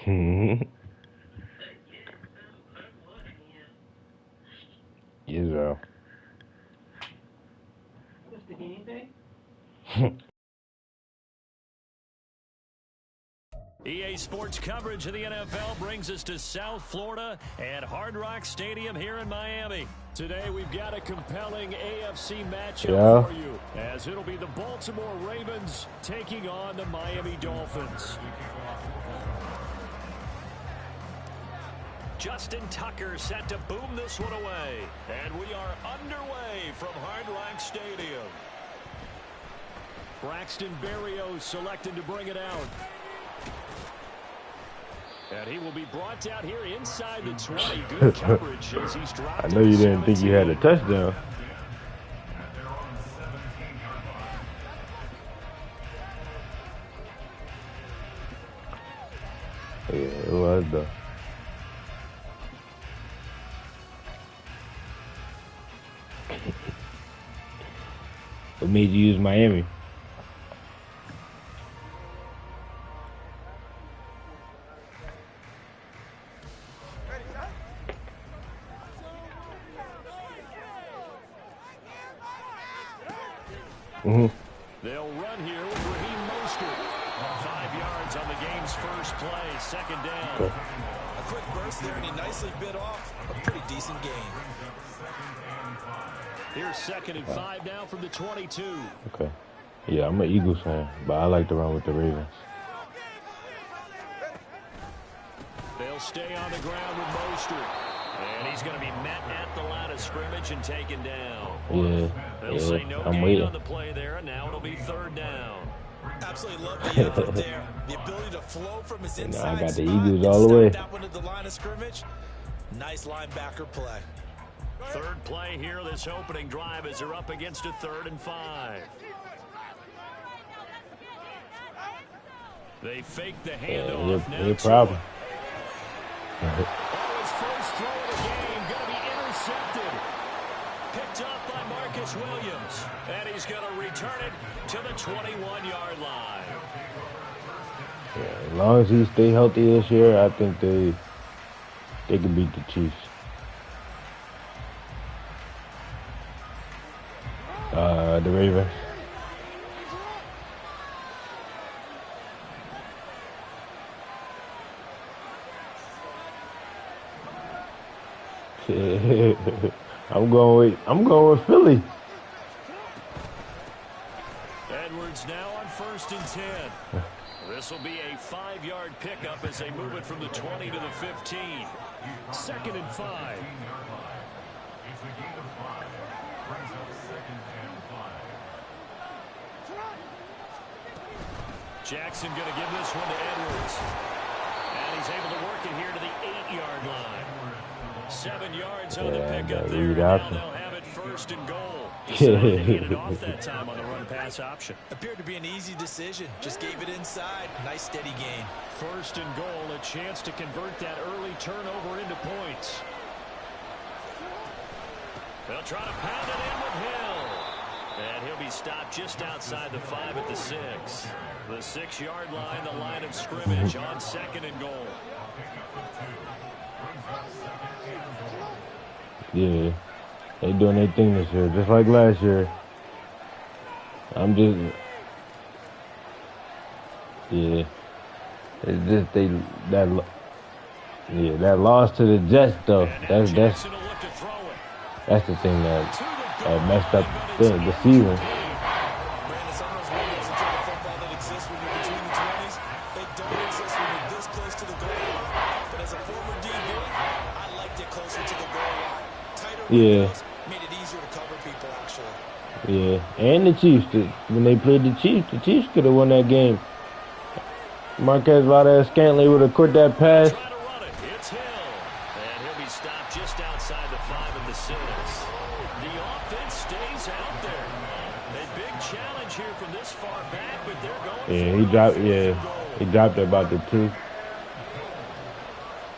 Yes, bro. EA Sports coverage of the NFL brings us to South Florida at Hard Rock Stadium here in Miami. Today we've got a compelling AFC matchup for you, as it'll be the Baltimore Ravens taking on the Miami Dolphins. Justin Tucker set to boom this one away. And we are underway from Hard Rock Stadium. Braxton Berrios selected to bring it out. And he will be brought down here inside the 20. Good coverage as he's dropped. I know you didn't think you had a touchdown. Yeah, it was though. What made you use Miami? They'll run here with Raheem Mostert. 5 yards on the game's first play, second down. A quick burst there, and he nicely bit off a pretty decent gain. Here's 2nd and 5 now from the 22. Okay. Yeah, I'm an Eagles fan, but I like to run with the Ravens. They'll stay on the ground with Mostert. And he's going to be met at the line of scrimmage and taken down. Yeah, They'll say no I'm gain waiting on the play there, and now it'll be 3rd down. Absolutely love the effort there. The ability to flow from his inside I got the spot Eagles all the way. that one to the line of scrimmage. Nice linebacker play. 3rd play here, this opening drive, as they're up against a 3rd and 5. They fake the handoff. No problem. His first throw of the game going to be intercepted. Picked up by Marcus Williams. And he's going to return it to the 21-yard line. Yeah, as long as he stay healthy this year, I think they can beat the Chiefs. The Ravens. I'm going with Philly. Edwards now on 1st and 10. This will be a 5-yard pickup as they move it from the 20 to the 15. 2nd and 5. Jackson going to give this one to Edwards. And he's able to work it here to the 8-yard line. 7 yards on the pickup there. Now they'll have it 1st and goal. Decided to hand it off that time on the run-pass option. Appeared to be an easy decision. Just gave it inside. Nice steady gain. 1st and goal, a chance to convert that early turnover into points. They'll try to pound it in with Hill. And he'll be stopped just outside the 5 at the 6. The 6-yard line, the line of scrimmage on 2nd and goal. Yeah, they doing their thing this year, just like last year. Yeah, it's just that loss to the Jets though. That's the thing that messed up the season. Yeah. Made it easier to cover people, actually. Yeah, and the Chiefs. When they played the Chiefs could have won that game. Marquez Valdes-Scantling would have caught that pass. Trying to run it. It's Hill. And he'll be stopped just outside the 5 at the 6. The offense stays out there. A big challenge here from this far back, but they're going he dropped it about the 2.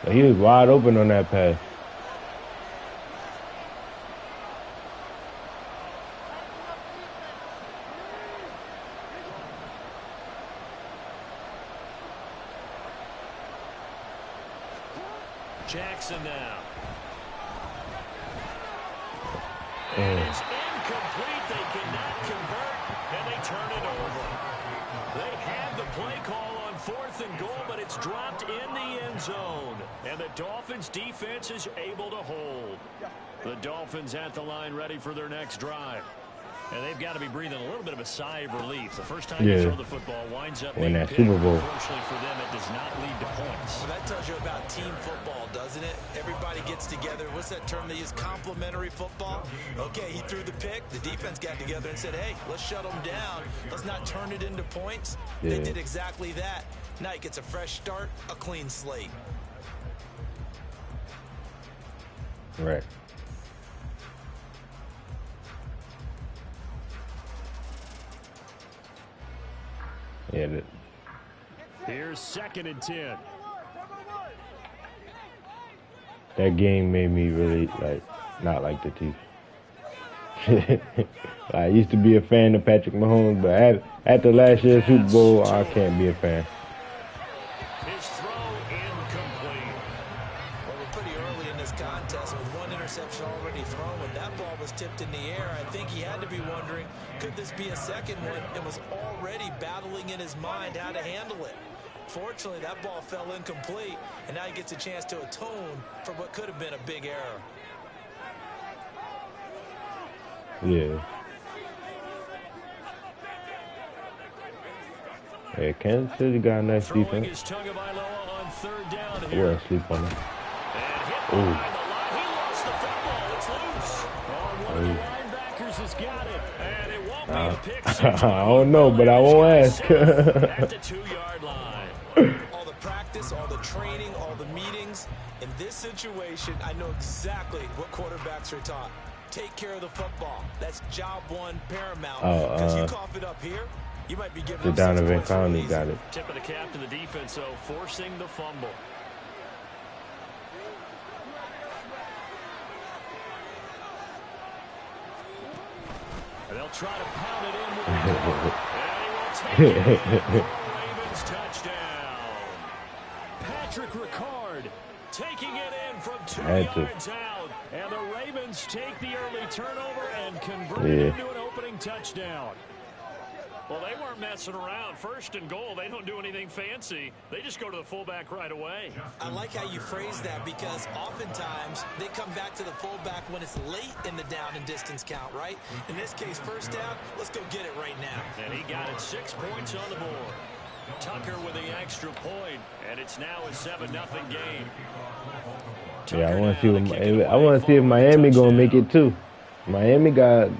But he was wide open on that pass. Jackson now. And it's incomplete. They cannot convert, and they turn it over. They had the play call on 4th and goal, but it's dropped in the end zone. And the Dolphins defense is able to hold. The Dolphins at the line ready for their next drive. And they've got to be breathing a little bit of a sigh of relief. The first time you throw the football winds up win being that picked. Super Bowl. Unfortunately for them, it does not lead to points. Well, that tells you about team football, doesn't it? Everybody gets together. What's that term they use? Complementary football. Okay, he threw the pick. The defense got together and said, hey, let's shut them down. Let's not turn it into points. They did exactly that. Now he gets a fresh start, a clean slate. Right. Yeah. Here's 2nd and 10. That game made me really not like the Chiefs. I used to be a fan of Patrick Mahomes, but after last year's Super Bowl, I can't be a fan. His throw incomplete. Well, we're pretty early in this contest with one interception already thrown. When that ball was tipped in the air, I think he had to be wondering, could this be a second one? And was already battling in his mind how to handle it. Fortunately, that ball fell incomplete, and now he gets a chance to atone for what could have been a big error. Yeah. Hey, Kansas City got a nice defense. I wouldn't sleep on it. He lost the football. It's loose. One of the linebackers has got it, and it won't be a pick six. I don't know, but I won't ask. At the 2-yard line. All the practice, all the training, all the meetings. In this situation, I know exactly what quarterbacks are taught. Take care of the football. That's job one, paramount. Because you cough it up here, you might be giving up Donovan Conley got it. Tip of the cap to the defense, though, forcing the fumble. And they'll try to pound it in with the ball. And he will take it for a Ravens touchdown. Patrick Ricard taking it in from 2 yards out. And the Ravens take the early turnover and convert it into an opening touchdown. Well, they weren't messing around. 1st and goal, they don't do anything fancy. They just go to the fullback right away. I like how you phrase that because oftentimes they come back to the fullback when it's late in the down and distance count, right? In this case, 1st down, let's go get it right now. And he got it 6 points on the board. Tucker with the extra point, and it's now a 7-0 game. Yeah, I want to see if Miami gonna make it too. Miami got,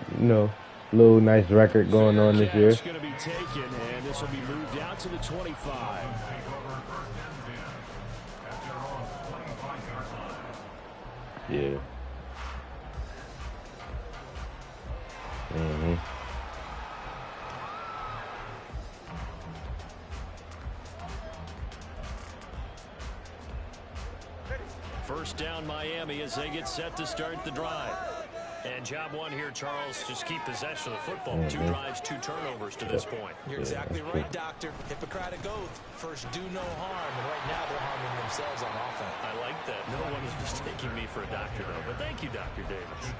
a little nice record going on this year. It's going to be taken, and this will be moved out to the 25. Yeah. First down, Miami, as they get set to start the drive. And job one here, Charles, just keep possession of the football. 2 drives, 2 turnovers to this point. You're exactly right, Doctor. Hippocratic oath. First, do no harm. And right now, they're harming themselves on offense. I like that. No one is mistaking me for a doctor, though. But thank you, Dr. Davis.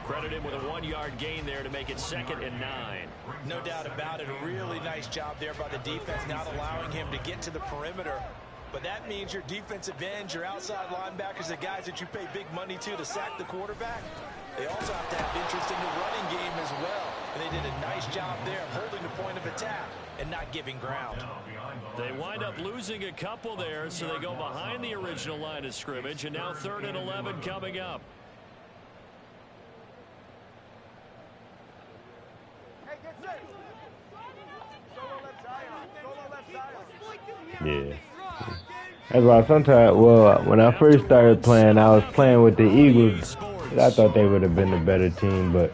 Credit him with a 1-yard gain there to make it 2nd and 9. No doubt about it. A really nice job there by the defense, not allowing him to get to the perimeter. But that means your defensive ends, your outside linebackers, the guys that you pay big money to sack the quarterback, they also have to have interest in the running game as well. And they did a nice job there of holding the point of attack and not giving ground. They wind up losing a couple there, so they go behind the original line of scrimmage, and now 3rd and 11 coming up. Yeah. That's why sometimes, when I first started playing, I was playing with the Eagles. I thought they would have been the better team, but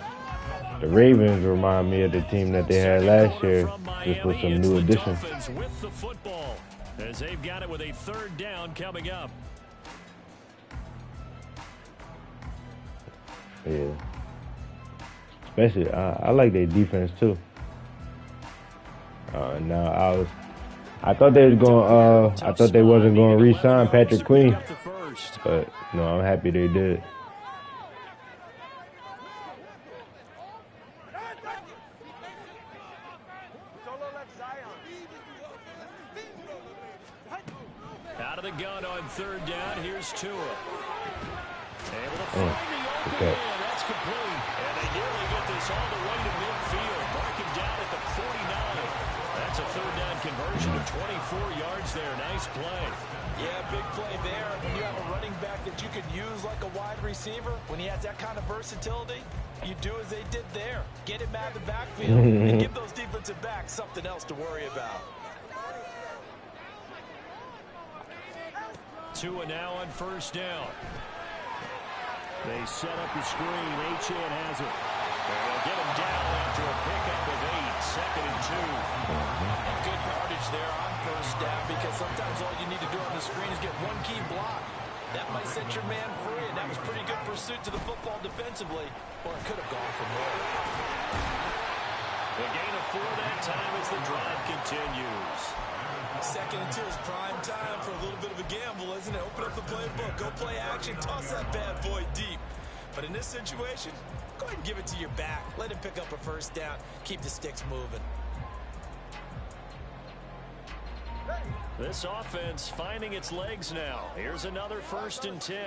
the Ravens remind me of the team that they had last year, just with some new additions. With the football, as they've got it with a 3rd down coming up. Yeah. Especially, I like their defense too. I thought they was going. I thought they wasn't going to re-sign Patrick Queen. first. But no, I'm happy they did. Out of the gun on third down. Here's Tua. Able to find the open man. That's complete. And they nearly get this all the way to midfield. Marking down at the 49. That's a third down conversion of 24 yards there. Nice play. Yeah, big play there. When you have a running back that you could use like a wide receiver, when he has that kind of versatility, you do as they did there. Get him out of the backfield and give those defensive backs something else to worry about. Tua now on first down. They set up the screen. Achane has it. They'll get him down after a pickup of 8. Second and 2. And good yardage there on first down, because sometimes all you need to do on the screen is get one key block. That might set your man free, and that was pretty good pursuit to the football defensively, or it could have gone for more. The gain of 4 that time as the drive continues. Second and 2 is prime time for a little bit of a gamble, isn't it? Open up the playbook, go play action, toss that bad boy deep. But in this situation, go ahead and give it to your back. Let him pick up a first down. Keep the sticks moving. This offense finding its legs now. Here's another 1st and 10.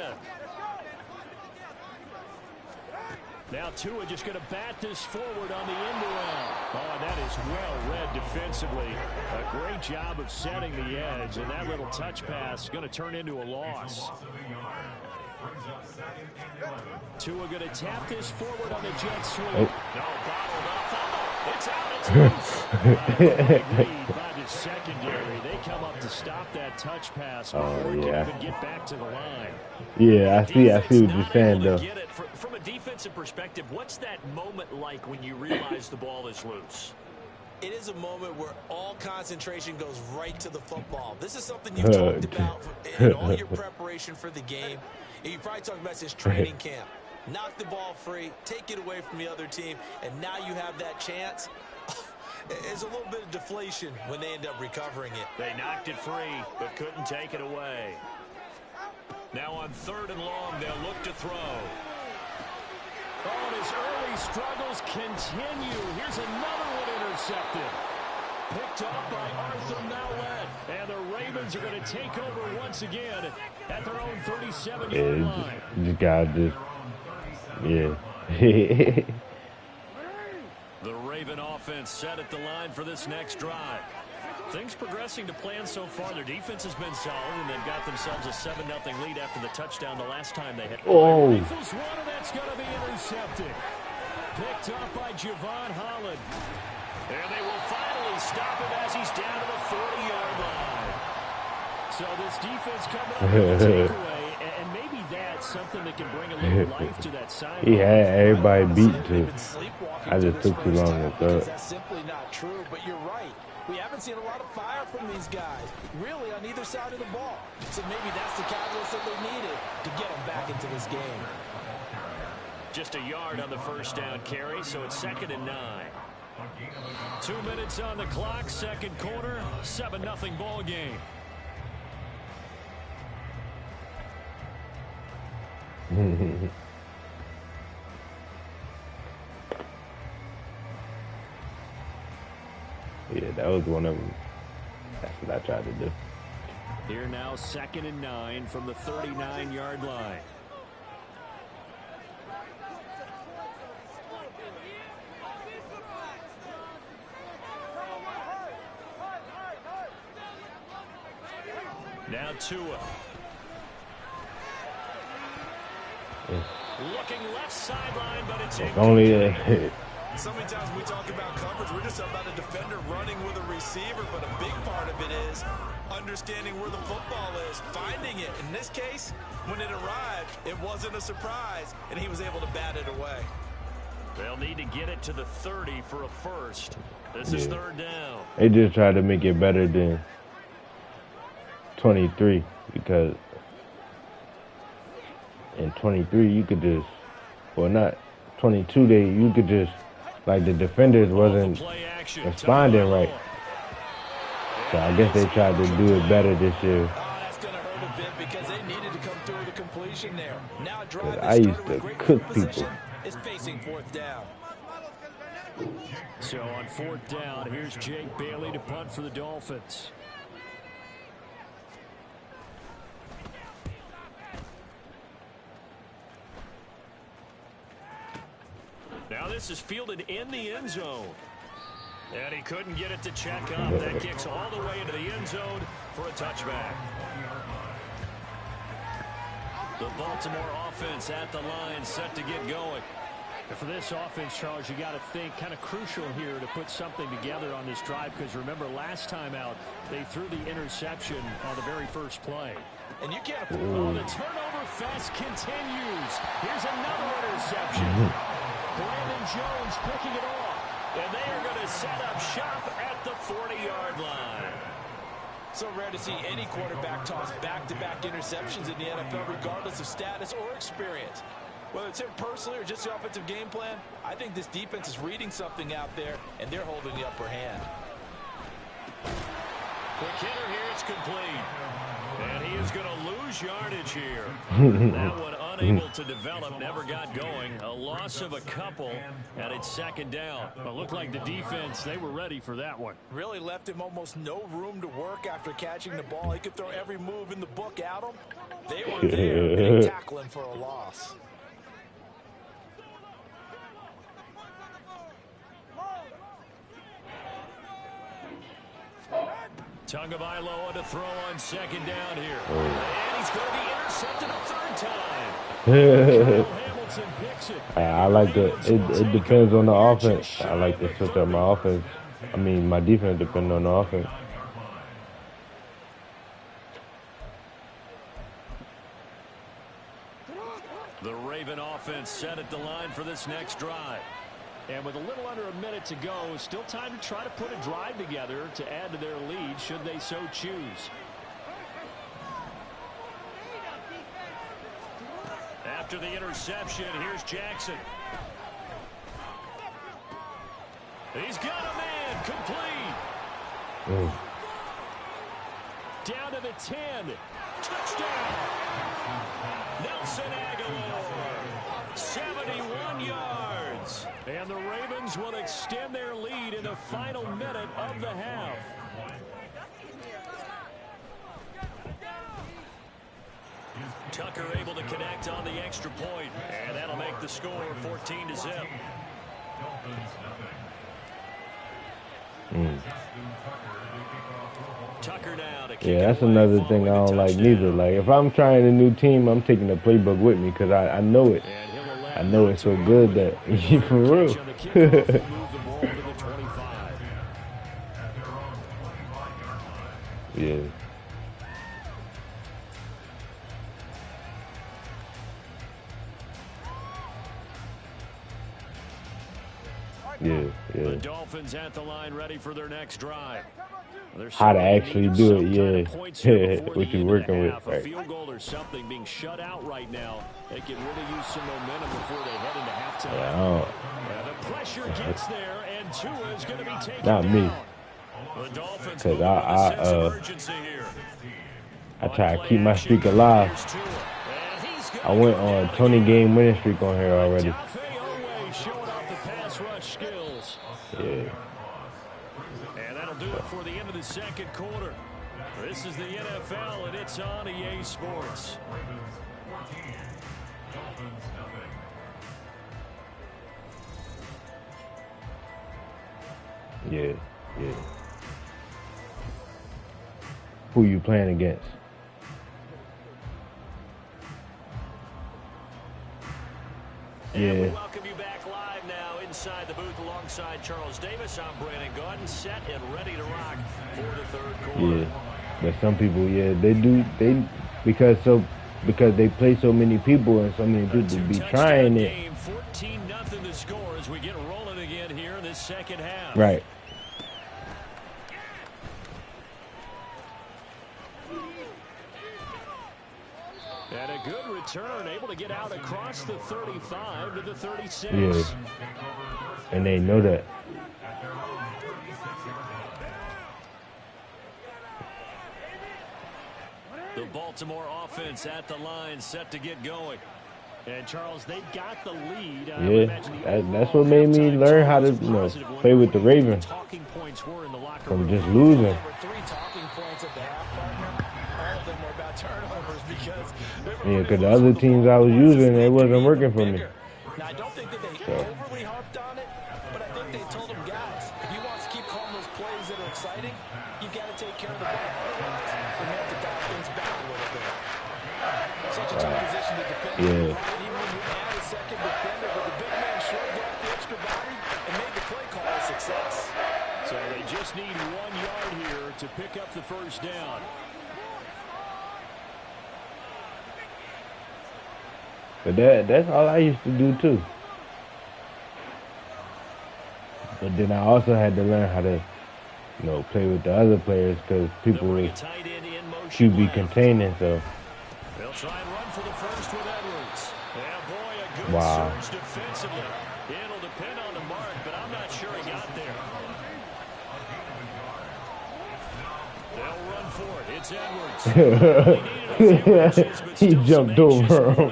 Now Tua just going to bat this forward on the end around. Oh, that is well read defensively. A great job of setting the edge, and that little touch pass is going to turn into a loss. Tua going to tap this forward on the jet sweep. No, bottled up. It's out. It's loose. Great read by the secondary. They come up to stop that touch pass before it can even get back to the line. Yeah, I see what you're saying, though. From a defensive perspective, what's that moment like when you realize the ball is loose? It is a moment where all concentration goes right to the football. This is something you talked about in all your preparation for the game. You probably talked about since training camp. Knock the ball free, take it away from the other team, and now you have that chance. There's a little bit of deflation when they end up recovering it. They knocked it free, but couldn't take it away. Now on 3rd and long, they'll look to throw. Oh, and his early struggles continue. Here's another one intercepted. Picked up by Arthur Mallett. And the Ravens are going to take over once again at their own 37-yard line. You got this. Yeah. The Raven offense set at the line for this next drive. Things progressing to plan so far. Their defense has been solid, and they've got themselves a 7-0 lead after the touchdown the last time they hit. Oh. Rifles one, and that's going to be intercepted. Picked up by Javon Holland. And they will finally stop him as he's down to the 40-yard line. So this defense coming up with a takeaway, and maybe that's something that can bring a little life to that side. He had everybody beat, too. I just took too long to throw it. That's simply not true, but you're right. We haven't seen a lot of fire from these guys, really, on either side of the ball. So maybe that's the catalyst that they needed to get them back into this game. Just a yard on the first down carry, so it's 2nd and 9. 2 minutes on the clock, second quarter, 7-0 ball game. Yeah, that was one of them. That's what I tried to do. Here now, 2nd and 9 from the 39-yard line. Now Tua. Looking left sideline, but it's only so many times we talk about coverage, we're just talking about a defender running with a receiver, but a big part of it is understanding where the football is, finding it. In this case, when it arrived, it wasn't a surprise, and he was able to bat it away. They'll need to get it to the 30 for a first. This is 3rd down. They just tried to make it better than 23, because in 23 you could just, well, not 22, you could just, like, the defenders wasn't responding right. So I guess they tried to do it better this year. Oh, that's going to hurt a bit because they needed to come through possession there. Now drive I that used started with to great cook field people. position is facing fourth down. So on fourth down, here's Jake Bailey to punt for the Dolphins. Now this is fielded in the end zone. And he couldn't get it to check up. That kicks all the way into the end zone for a touchback. The Baltimore offense at the line set to get going. And for this offense, Charles, you got to think kind of crucial here to put something together on this drive, because remember last time out they threw the interception on the very first play. And you can't. Oh, the turnover fest continues. Here's another interception. Brandon Jones picking it off. And they are going to set up shop at the 40-yard line. So rare to see any quarterback toss back-to-back interceptions in the NFL, regardless of status or experience. Whether it's him personally or just the offensive game plan, I think this defense is reading something out there, and they're holding the upper hand. Quick hitter here, it's complete. And he is going to lose yardage here. That one unable to develop, never got going. A loss of a couple, and it's second down. But looked like the defense, they were ready for that one. Really left him almost no room to work after catching the ball. He could throw every move in the book at him. They weren't there, and they tackle him for a loss. Tagovailoa to throw on second down here. And he's going to be intercepted a third time. Hamilton picks it. I like the, it depends on the offense. I like to switch up my offense. I mean, my defense depends on the offense. The Raven offense set at the line for this next drive. And with a little under a minute to go, still time to try to put a drive together to add to their lead should they so choose. After the interception, here's Jackson. He's got a man, complete. Down to the 10. Touchdown. Nelson Aguilar. 71 yards. And the Ravens will extend their lead in the final minute of the half. Tucker able to connect on the extra point, and that'll make the score 14-0. Tucker now to kick Yeah, that's another thing I don't like neither. Like, if I'm trying a new team, I'm taking the playbook with me because I know it. I know it's so good that, for real. Yeah. Yeah, yeah. The Dolphins at the line ready for their next drive. How to actually do it, yeah. What you're working with, right. A field goal or something being shut out right now. They can really use some momentum before they head into halftime. Yeah, the pressure gets there, and Tua is going to be taken not down. me. The Dolphins Because I try to keep my action. streak alive. I went on on a 20-game winning streak on here already. Showing off the pass rush skills. Yeah. And that'll do it for the end of the second quarter. This is the NFL, and it's on EA Sports. Yeah, yeah. Who you playing against? And we Yeah. welcome you back live now inside the booth alongside Charles Davis. I'm Brandon Gordon, set and ready to rock for the third quarter. Yeah. But some people, yeah, because they play so many people and so many people be trying it. 14-0 the score as we get rolling again here in this second half. Right. And a good return, able to get out across the 35 to the 36. Yeah. And they know that. The Baltimore offense at the line, set to get going. And Charles, they got the lead. Yeah, that's what made me learn how to, play with the Ravens. From just losing. There were 3 talking points at the half, partner. All of them were about turnovers because the other teams I was using, it wasn't working for me. Now, I don't think that they overly harped on it, but I think they told them, guys, if you want to keep calling those plays that are exciting, you've got to take care of the ball. Otherwise, we're going to have to dial things back a little bit. Such a tough position to defend. Yeah. Even when you add a second defender, but the big man shrugged off the extra body and made the play call a success. So they just need 1 yard here to pick up the first down. But that's all I used to do too. But then I also had to learn how to, play with the other players because people were QB containing. So. They'll try and run for the first with Edwards. Yeah, boy, a good surge defensively. It'll depend on the mark, but I'm not sure he got there. They'll run for it. It's Edwards. He jumped over him.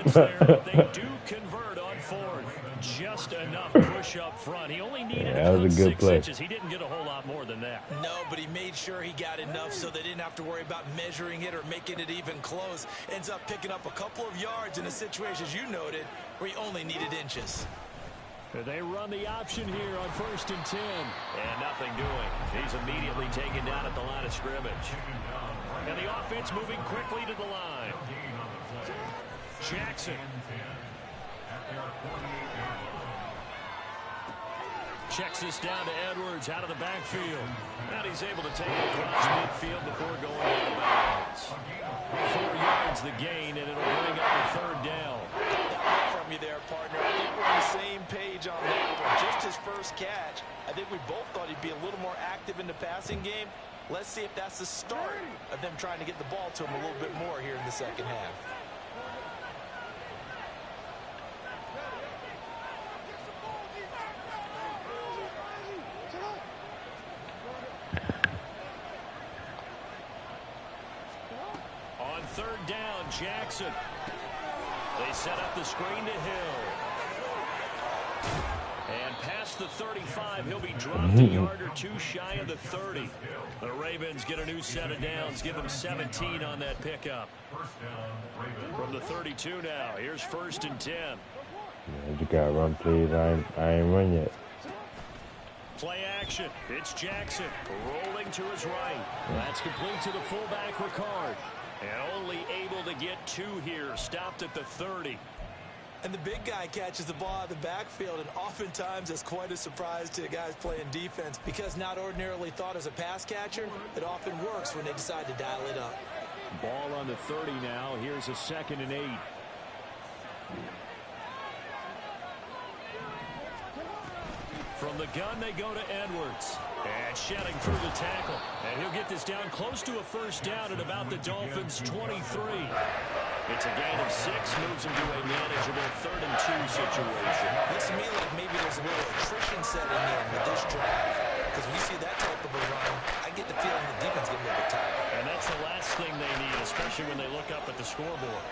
They do convert on 4th. Just enough push up front. He only needed that was a good 6 play. inches. He didn't get a whole lot more than that. No, but he made sure he got enough so they didn't have to worry about measuring it or making it even close. Ends up picking up a couple of yards in a situation, as you noted, where he only needed inches. They run the option here on 1st and 10. And nothing doing. He's immediately taken down at the line of scrimmage. And the offense moving quickly to the line. Jackson. Checks this down to Edwards out of the backfield. And he's able to take it across midfield before going out of bounds. 4 yards the gain, and it'll bring up the 3rd down. From you there, partner. I think we're on the same page on that one. Just his first catch. I think we both thought he'd be a little more active in the passing game. Let's see if that's the start of them trying to get the ball to him a little bit more here in the second half. On 3rd down, Jackson. They set up the screen to Hill. And past the 35, he'll be dropped a yard or 2 shy of the 30. The Ravens get a new set of downs, give them 17 on that pickup. From the 32 now, here's 1st and 10. You gotta run, please. I ain't run yet. Play action. It's Jackson rolling to his right. That's complete to the fullback, Ricard. And only able to get 2 here, stopped at the 30. And the big guy catches the ball out of the backfield, and oftentimes it's quite a surprise to guys playing defense because not ordinarily thought as a pass catcher, it often works when they decide to dial it up. Ball on the 30 now. Here's a 2nd and 8. From the gun, they go to Edwards. And shedding through the tackle. And he'll get this down close to a first down at about the Dolphins' 23. It's a gain of 6, moves him to a manageable 3rd and 2 situation. Looks to me like maybe there's a little attrition setting in with this drive. Because when you see that type of a run, I get the feeling the defense getting a little bit tired. And that's the last thing they need, especially when they look up at the scoreboard.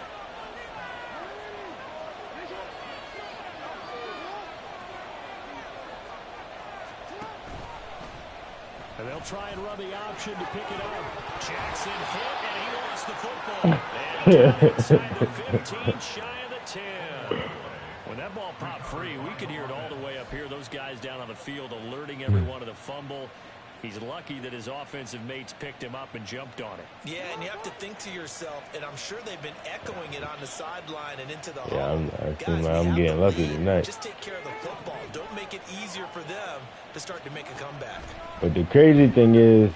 And they'll try and run the option to pick it up. Jackson hit, and he lost the football. And inside the 15, shy of the 10. When that ball popped free, we could hear it all the way up here. Those guys down on the field alerting everyone of the fumble. He's lucky that his offensive mates picked him up and jumped on it. Yeah, and you have to think to yourself, and I'm sure they've been echoing it on the sideline and into the Yeah, home. I'm getting lucky tonight. Just take care of the football. Don't make it easier for them to start to make a comeback. But the crazy thing is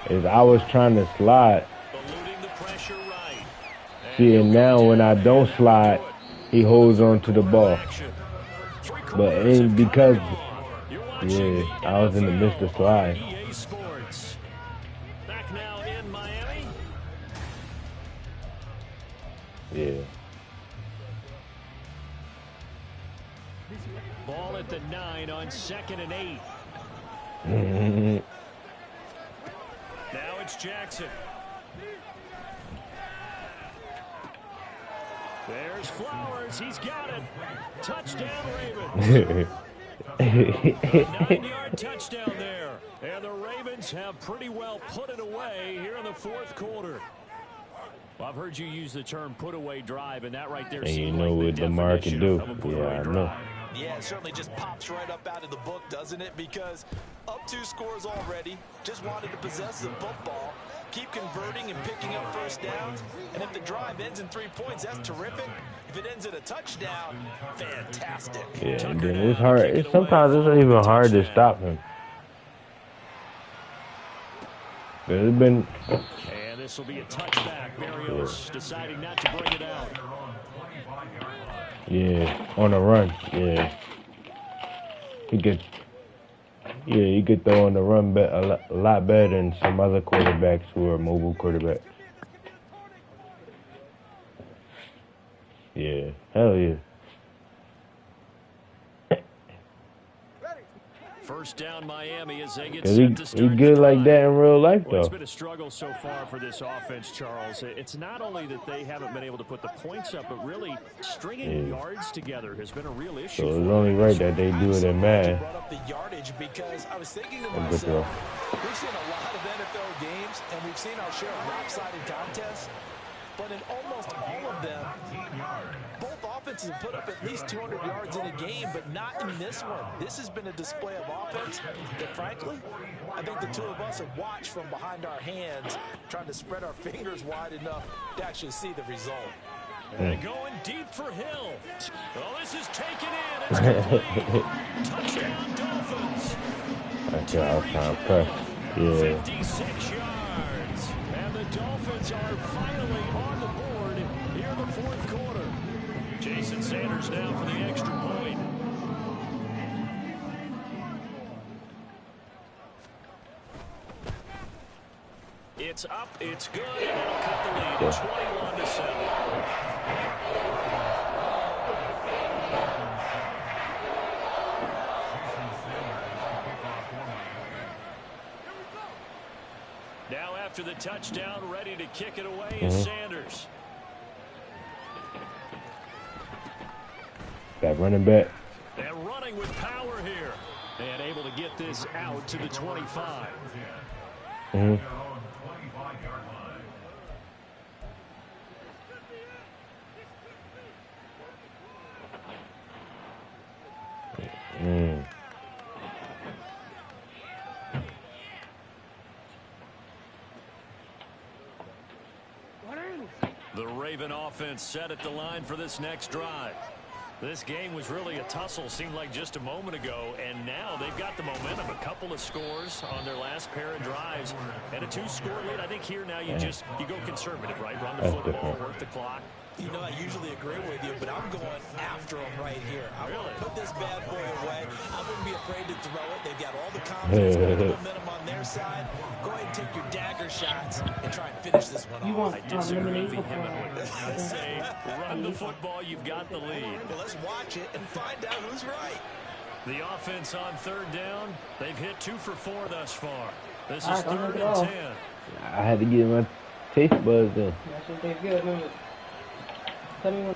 I was trying to slide. Eluding the pressure right. See, and now when I don't slide, he holds on to the ball. But ain't because, yeah, I was in the midst of slide. Back now in Miami. Yeah. Ball at the 9 on 2nd and 8. Now it's Jackson. There's Flowers. He's got it. Touchdown, Ravens. A 9-yard touchdown there. And the Ravens have pretty well put it away here in the fourth quarter. Well, I've heard you use the term put-away drive, and that right there And you seemed know like what the Lamar can do. definition of a Yeah, I put-away know. drive. Yeah, it certainly just pops right up out of the book, doesn't it? Because up 2 scores already, just wanted to possess the football, keep converting and picking up first downs. And if the drive ends in 3 points, that's terrific. If it ends in a touchdown, fantastic. Yeah, and then it's hard. Sometimes it's even hard to stop him. But it's been. And this will be a touchback. Mario's deciding not to bring it out. Yeah, on the run. Yeah, he could throw on the run a lot better than some other quarterbacks who are mobile quarterbacks. Yeah, hell yeah. First down, Miami, as they get Cause set to start he good like that in real life, Well, it's though. been a struggle so far for this offense, Charles. It's not only that they haven't been able to put the points up, but really stringing yards together has been a real issue. So it's only right that they do it in Madden. Brought up the yardage because I was thinking to myself, we've seen a lot of NFL games and we've seen our share of lopsided contests, but in almost all of them, both offenses have put up at least 200 yards in a game, but not in this one. This has been a display of offense that, frankly, I think the two of us have watched from behind our hands, trying to spread our fingers wide enough to actually see the result. And going deep for Hill. Well, this is taken in. It's complete. Touchdown, Dolphins. That's what I was trying to press. Yeah. 56 yards. And the Dolphins are finally on the board here in the fourth quarter. Jason Sanders now for the extra point. It's up, it's good, and it'll cut the lead to 21-7. Now after the touchdown, ready to kick it away is Sanders. That running back. And running with power here. And able to get this out to the 25. The Raven offense set at the line for this next drive. This game was really a tussle, seemed like just a moment ago, and now they've got the momentum. A couple of scores on their last pair of drives, and a 2-score lead. I think here now you go conservative, right? Run the football, work the clock. You know, I usually agree with you, but I'm going after him right here. I want to put this bad boy away. I wouldn't be afraid to throw it. They've got all the confidence, all the momentum on their side. Go ahead and take your dagger shots and try and finish this one off. I disagree vehemently. I say run the football, you've got the lead. Well, let's watch it and find out who's right. The offense on third down, they've hit 2 for 4 thus far. This is 3rd and 10. I had to get my taste buds in. That shit tastes good, remember? Tell me when.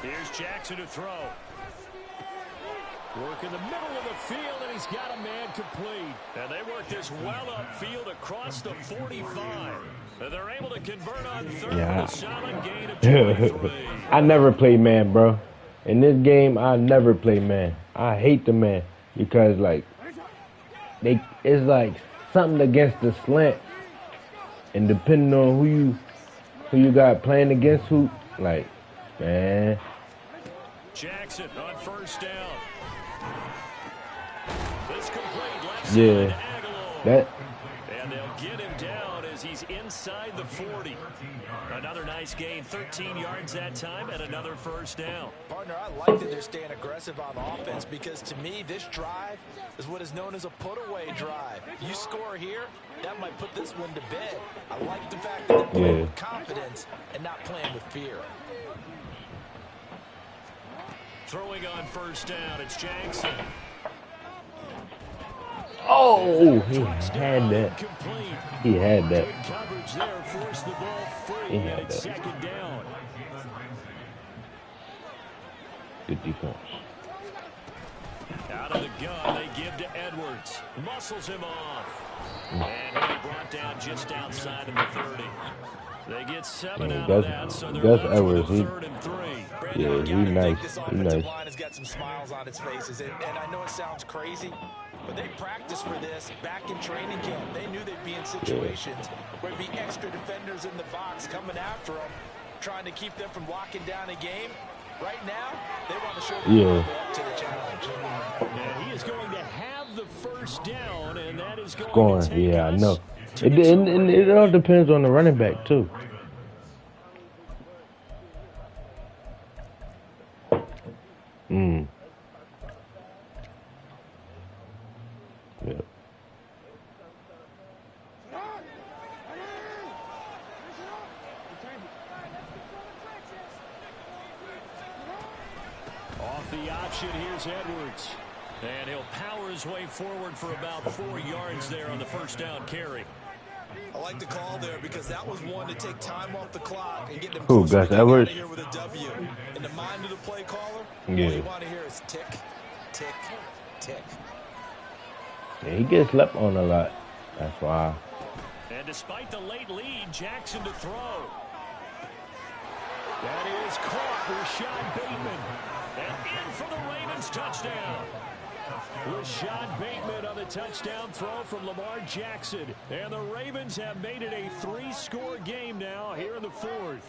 Here's Jackson to throw. Work in the middle of the field, and he's got a man complete. And they work this well upfield across the 45. And they're able to convert on third with a solid gain of 23. I never play man, bro. In this game, I never play man. I hate the man because, like, it's like something against the slant, and depending on who you got playing against, like, man. Jackson on first down. This complete left Yeah, side Aguilar. that. And they'll get him down as he's inside the 40. Another nice gain, 13 yards that time, and another first down. Partner, I like that they're staying aggressive on offense because, to me, this drive is what is known as a put-away drive. If you score here, that might put this one to bed. I like the fact that they're playing with confidence and not playing with fear. Throwing on first down, it's Jackson. Oh, he had that. He had that. Good coverage there, forced the ball free, He and had it's that. 2nd down. Good defense. Out of the gun, they give to Edwards. Muscles him off. And he'll be brought down just outside of the 30. They get 7 out of that, so they're Gus left Edwards, with a 3rd and 3. Yeah, he's nice. This He's offensive nice. line has got some smiles on its faces, and I know it sounds crazy, but they practiced for this back in training camp. They knew they'd be in situations where there'd be extra defenders in the box coming after them, trying to keep them from locking down a game. Right now, they want to show them up to the challenge. And he is going to have the 1st down, and that is going to take Yeah, I us know. to It all depends on the running back too. Yep. Off the option, here's Edwards. And he'll power his way forward for about 4 yards there on the 1st down carry. I like the call there because that was one to take time off the clock and get them Who, closer Gus to getting out Edwards? of here with a W. In the mind of the play caller, Yeah. all you want to hear is tick, tick, tick. Yeah, he gets slept on a lot. That's why. And despite the late lead, Jackson to throw. That is caught for Rashad Bateman. And in for the Ravens touchdown. Rashad Bateman on the touchdown throw from Lamar Jackson. And the Ravens have made it a 3-score game now here in the 4th.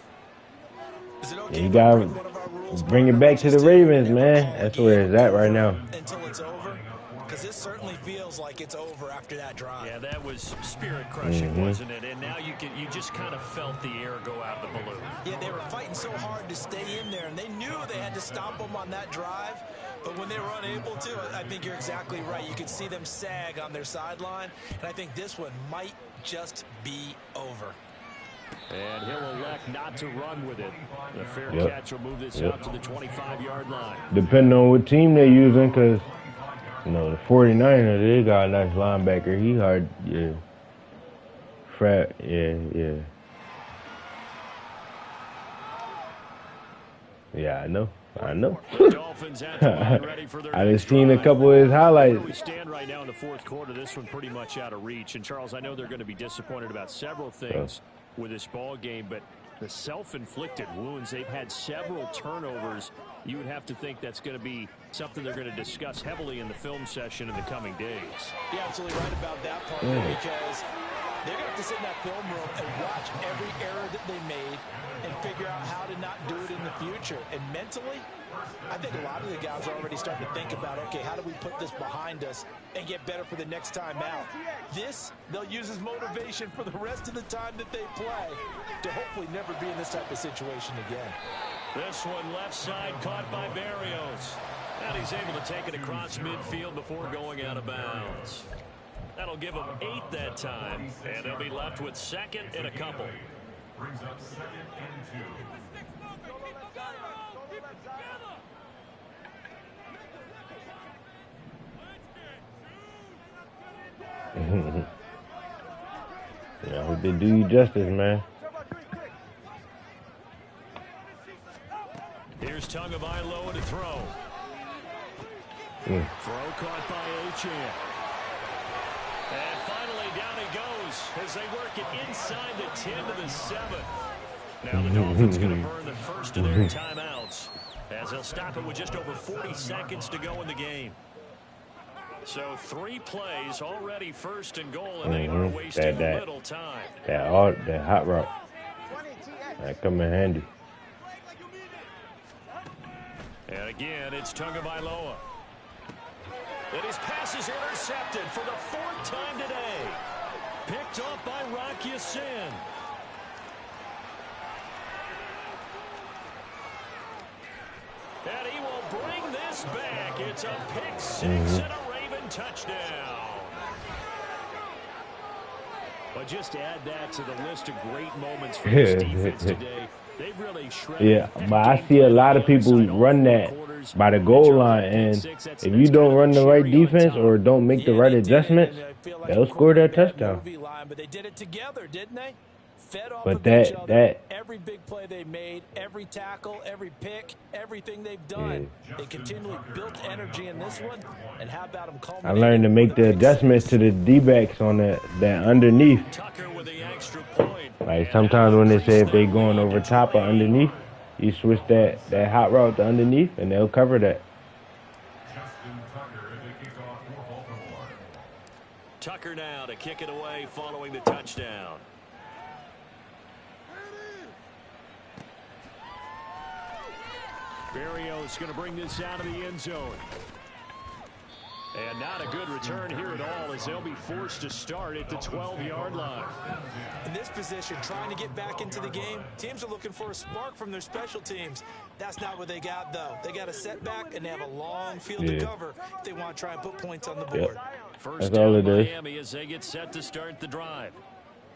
Is it okay You if I gotta break one of our rules? bring it back to the Ravens, man. That's where it's at right now. Until it's over, because this certainly feels like it's over after that drive. Yeah, that was spirit crushing, wasn't it? And now you just kind of felt the air go out of the balloon. Yeah, they were fighting so hard to stay in there, and they knew they had to stop them on that drive. But when they were unable to, I think you're exactly right. You could see them sag on their sideline, and I think this one might just be over. And he'll elect not to run with it. The fair Yep. catch will move this out to the 25-yard line. Depending on what team they're using, because, you know, the 49ers, they got a nice linebacker. He hard, yeah. Frat, yeah. Yeah, I know. The Dolphins at the line, ready for their I just next seen a drive. couple of his highlights. Where we stand right now in the 4th quarter, this one pretty much out of reach. And, Charles, I know they're going to be disappointed about several things with this ball game, but the self-inflicted wounds, they've had several turnovers. You would have to think that's going to be something they're going to discuss heavily in the film session in the coming days. You're absolutely right about that part, because they're going to have to sit in that film room and watch every error that they made and figure out how to not do it in the future. And mentally, I think a lot of the guys are already starting to think about, okay, how do we put this behind us and get better for the next time out? This, they'll use as motivation for the rest of the time that they play to hopefully never be in this type of situation again. This one left side caught by Barrios. And he's able to take it across midfield before going out of bounds. That'll give them 8 that time, and they'll be left with 2nd and a couple. Brings up 2nd and 2. Yeah, hope they do you justice, man. Here's Tagovailoa to throw. Throw caught by Achane. And finally down he goes as they work it inside the 10 to the 7. Now the Dolphins going to burn the first of their timeouts as they'll stop it with just over 40 seconds to go in the game. So 3 plays already 1st and goal, and they are wasting little time. That hot route. That come in handy. And again, it's Tagovailoa. And his pass is intercepted for the 4th time today. Picked up by Rock Ya-Sin. And he will bring this back. It's a pick 6 and a Raven touchdown. But just add that to the list of great moments for this defense today. They've really shredded. Yeah, but I see a lot of people run that by the goal line, and if you don't run the right defense or don't make the right adjustments, they'll score that touchdown. But they did it together, didn't they? Fed off But of each other. that Every big play they made, every tackle, every pick, everything they've done, they continually built energy in this one. And how about them I learned to make the adjustments to the D-backs on that underneath. Like sometimes when they say if they going over top or underneath, you switch that hot route to underneath, and they'll cover that. Tucker now to kick it away following the touchdown. Barrios going to bring this out of the end zone. And not a good return here at all, as they'll be forced to start at the 12-yard line. In this position, trying to get back into the game, teams are looking for a spark from their special teams. That's not what they got, though. They got a setback, and they have a long field to cover if they want to try and put points on the board. First down, Miami, as they get set to start the drive.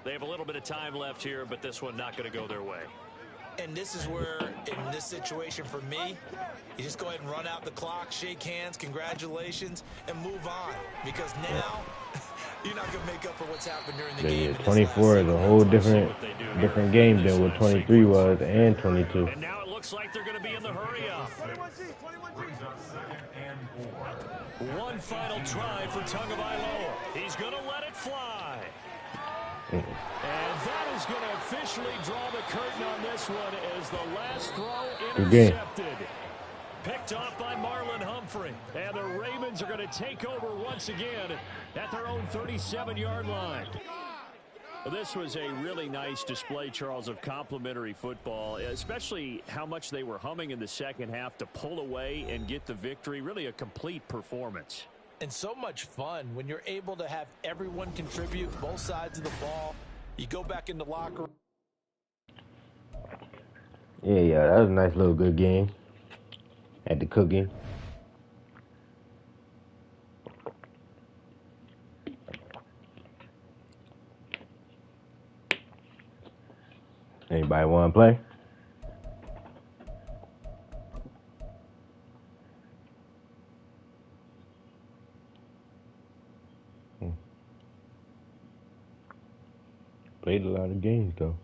They have a little bit of time left here, but this one not going to go their way. And this is where, in this situation for me, you just go ahead and run out the clock, shake hands, congratulations, and move on. Because now, you're not going to make up for what's happened during the game. 24 is a whole different game than what 23 was and 22. And now it looks like they're going to be in the hurry up. One final try for Tagovailoa. He's going to let it fly. And that is going to officially draw the curtain on this one as the last throw intercepted. Picked off by Marlon Humphrey. And the Ravens are going to take over once again at their own 37-yard line. This was a really nice display, Charles, of complimentary football, especially how much they were humming in the second half to pull away and get the victory. Really a complete performance. And so much fun when you're able to have everyone contribute, both sides of the ball. You go back in the locker room. Yeah, that was a nice little good game. At the cooking. Anybody want to play? Played a lot of games, though.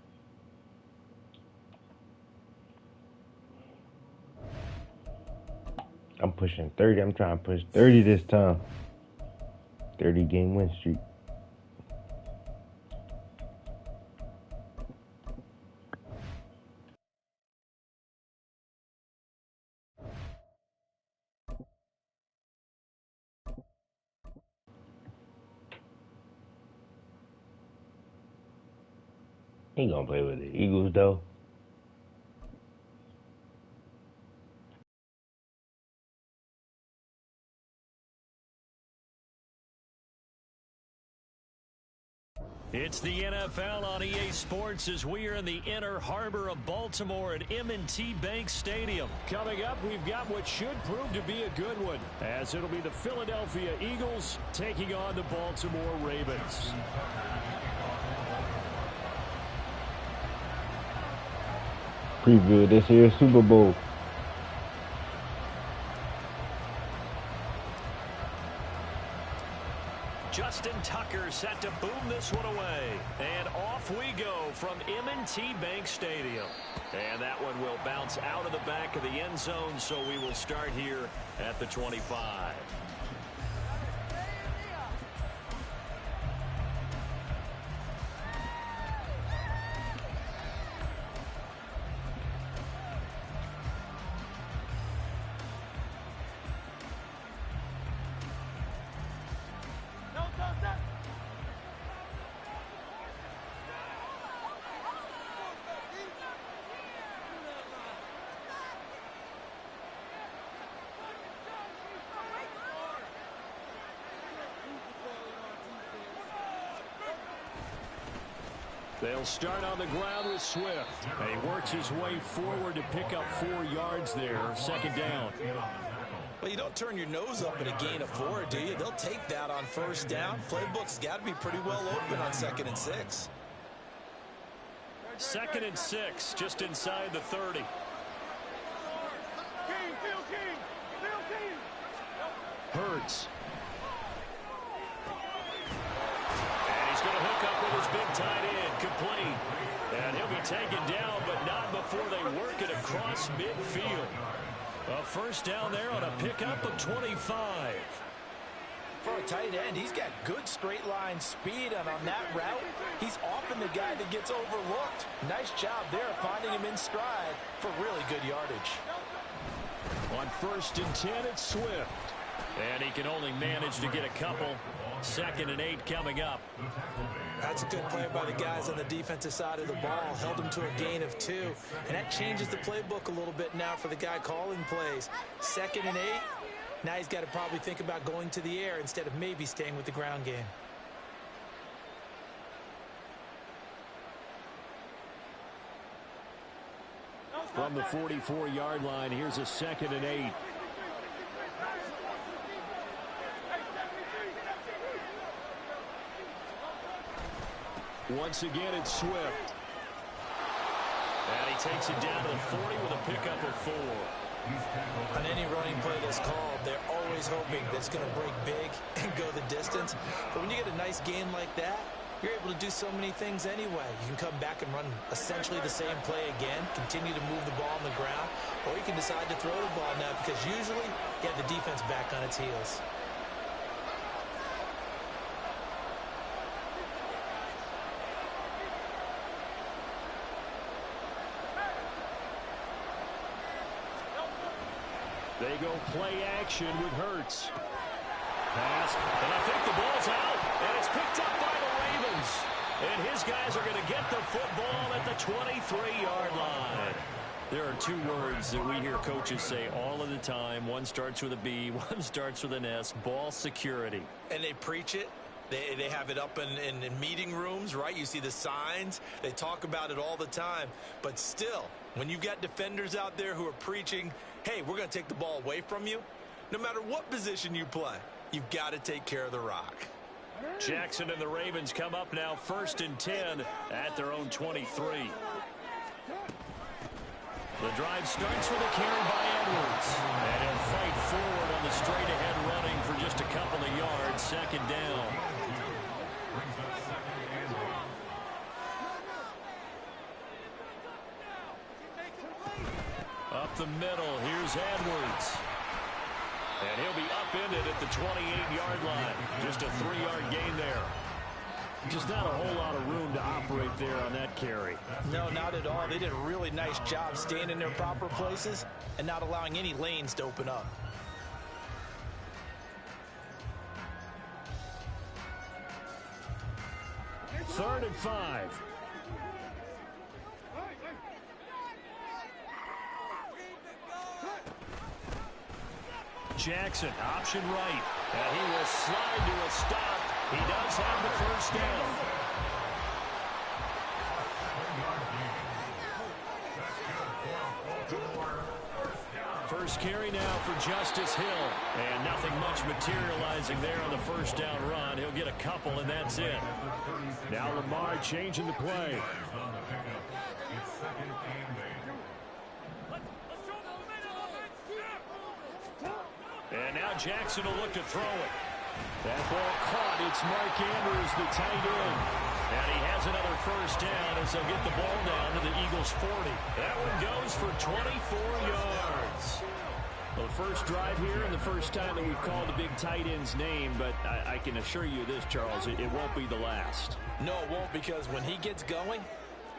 I'm pushing 30. I'm trying to push 30 this time. 30-game win streak. He ain't gonna play with the Eagles, though. It's the NFL on EA Sports as we are in the inner harbor of Baltimore at M&T Bank Stadium. Coming up, we've got what should prove to be a good one, as it'll be the Philadelphia Eagles taking on the Baltimore Ravens. Preview this year's Super Bowl. Justin Tucker set to boom this one away. And off we go from M&T Bank Stadium. And that one will bounce out of the back of the end zone, so we will start here at the 25. They'll start on the ground with Swift. And he works his way forward to pick up 4 yards there. Second down. Well, you don't turn your nose up at a gain of 4, do you? They'll take that on first down. Playbook's got to be pretty well open on 2nd and 6. 2nd and 6, just inside the 30. Edwards. And he's going to hook up with his big tight end, complete. And he'll be taken down, but not before they work it across midfield. A first down there on a pickup of 25. For a tight end, he's got good straight line speed, and on that route, he's often the guy that gets overlooked. Nice job there finding him in stride for really good yardage. On 1st and 10, it's Swift. And he can only manage to get a couple. 2nd and 8 coming up. That's a good play by the guys on the defensive side of the ball. Held him to a gain of 2. And that changes the playbook a little bit now for the guy calling plays. 2nd and 8. Now he's got to probably think about going to the air instead of maybe staying with the ground game. From the 44-yard line, here's a 2nd and 8. Once again, it's Swift. And he takes it down to the 40 with a pickup of 4. On any running play that's called, they're always hoping that it's going to break big and go the distance. But when you get a nice game like that, you're able to do so many things anyway. You can come back and run essentially the same play again, continue to move the ball on the ground, or you can decide to throw the ball now because usually you have the defense back on its heels. They go play action with Hurts. Pass, and I think the ball's out, and it's picked up by the Ravens. And his guys are going to get the football at the 23-yard line. There are 2 words that we hear coaches say all of the time. One starts with a B, one starts with an S, ball security. And they preach it. They have it up in meeting rooms, right? You see the signs. They talk about it all the time. But still, when you've got defenders out there who are preaching, hey, we're going to take the ball away from you, no matter what position you play, you've got to take care of the rock. Jackson and the Ravens come up now 1st and 10 at their own 23. The drive starts with a carry by Edwards. And he'll fight forward on the straight-ahead running for just a couple of yards. 2nd down. Up the middle, here's Edwards. And he'll be upended at the 28-yard line. Just a 3-yard gain there. Just not a whole lot of room to operate there on that carry. No, not at all. They did a really nice job staying in their proper places and not allowing any lanes to open up. Third and 5. Jackson, option right. And he will slide to a stop. He does have the first down. First carry now for Justice Hill. And nothing much materializing there on the first down run. He'll get a couple, and that's it. Now Lamar changing the play. And now Jackson will look to throw it. That ball caught. It's Mark Andrews, the tight end. And he has another first down as they'll get the ball down to the Eagles' 40. That one goes for 24 yards. Well, the first drive here and the first time that we've called the big tight end's name, but I can assure you this, Charles, it won't be the last. No, it won't, because when he gets going,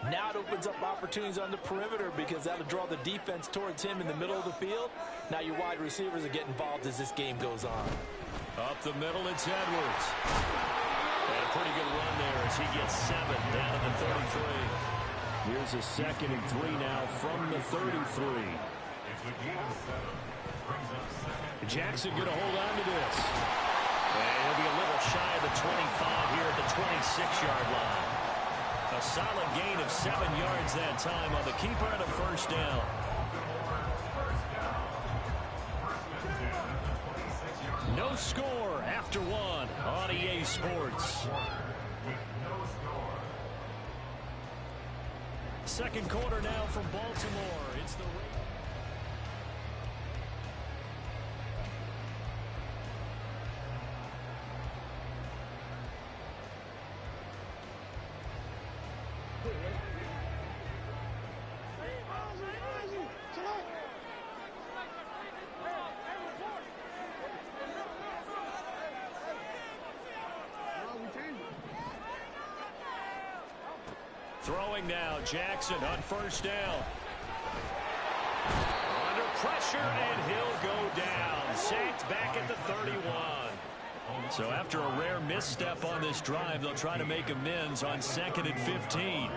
now it opens up opportunities on the perimeter because that'll draw the defense towards him in the middle of the field. Now your wide receivers will get involved as this game goes on. Up the middle, it's Edwards. And a pretty good run there as he gets 7 down at the 33. Here's a 2nd and 3 now from the 33. Jackson going to hold on to this. And he'll be a little shy of the 25 here at the 26-yard line. A solid gain of 7 yards that time on the keeper and a first down. No score after 1 on EA Sports. Second quarter now from Baltimore. It's the Throwing now, Jackson on first down. Under pressure, and he'll go down. Sacked back at the 31. So after a rare misstep on this drive, they'll try to make amends on 2nd and 15.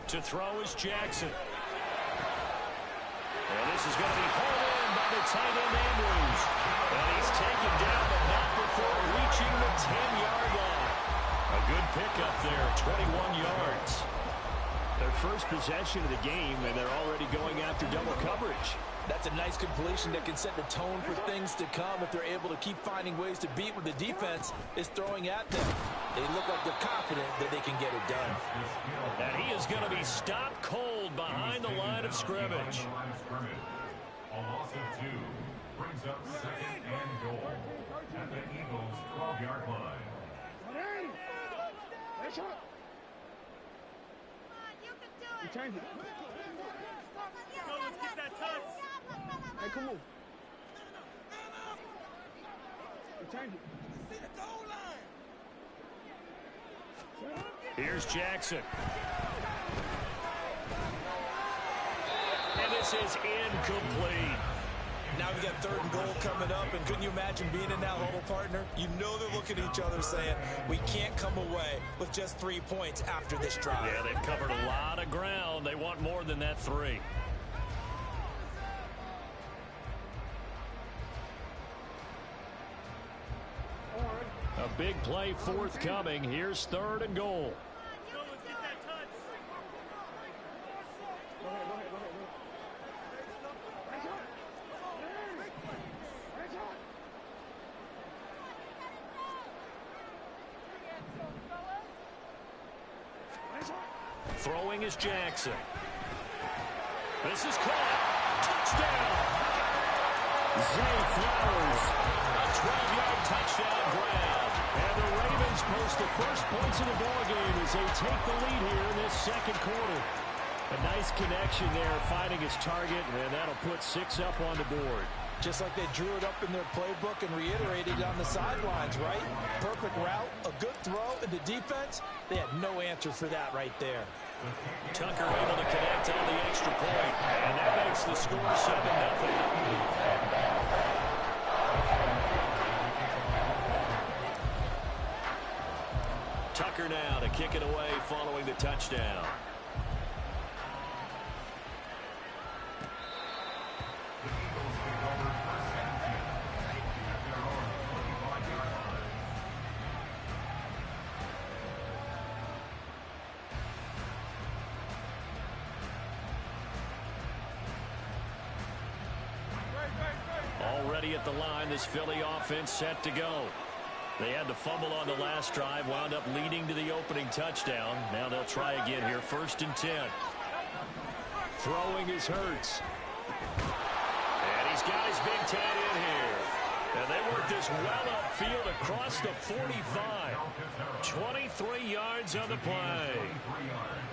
To throw is Jackson. And this is going to be hauled in by the tight end Andrews. And he's taken down, but not before reaching the 10-yard line. A good pickup there, 21 yards. Their first possession of the game, and they're already going after double coverage. That's a nice completion that can set the tone for things to come if they're able to keep finding ways to beat what the defense is throwing at them. They look like they're confident that they can get it done. And he is going to be stopped cold behind the line of scrimmage. A loss of 2 brings up 2nd and goal at the Eagles' 12-yard line. You change it. Let's get that touch. Hey, come on. You change it. See the goal line. Here's Jackson. And this is incomplete. Now we got 3rd and goal coming up, and couldn't you imagine being in that huddle, partner? You know they're looking at each other saying, we can't come away with just 3 points after this drive. Yeah, they've covered a lot of ground. They want more than that 3. A big play forthcoming. Here's 3rd and goal. Throwing is Jackson. This is caught. Touchdown. Zay Flowers. A 12-yard touchdown grab. And the Ravens post the first points of the ballgame as they take the lead here in this 2nd quarter. A nice connection there, finding his target, and that'll put 6 up on the board. Just like they drew it up in their playbook and reiterated it on the sidelines, right? Perfect route, a good throw, and the defense, they had no answer for that right there. Tucker able to connect on the extra point, and that makes the score 7-0. Tucker now to kick it away following the touchdown. Already at the line, this Philly offense set to go. They had the fumble on the last drive, wound up leading to the opening touchdown. Now they'll try again here, 1st and 10. Throwing is Hurts. And he's got his big tight end here. And they work this well upfield across the 45. 23 yards on the play.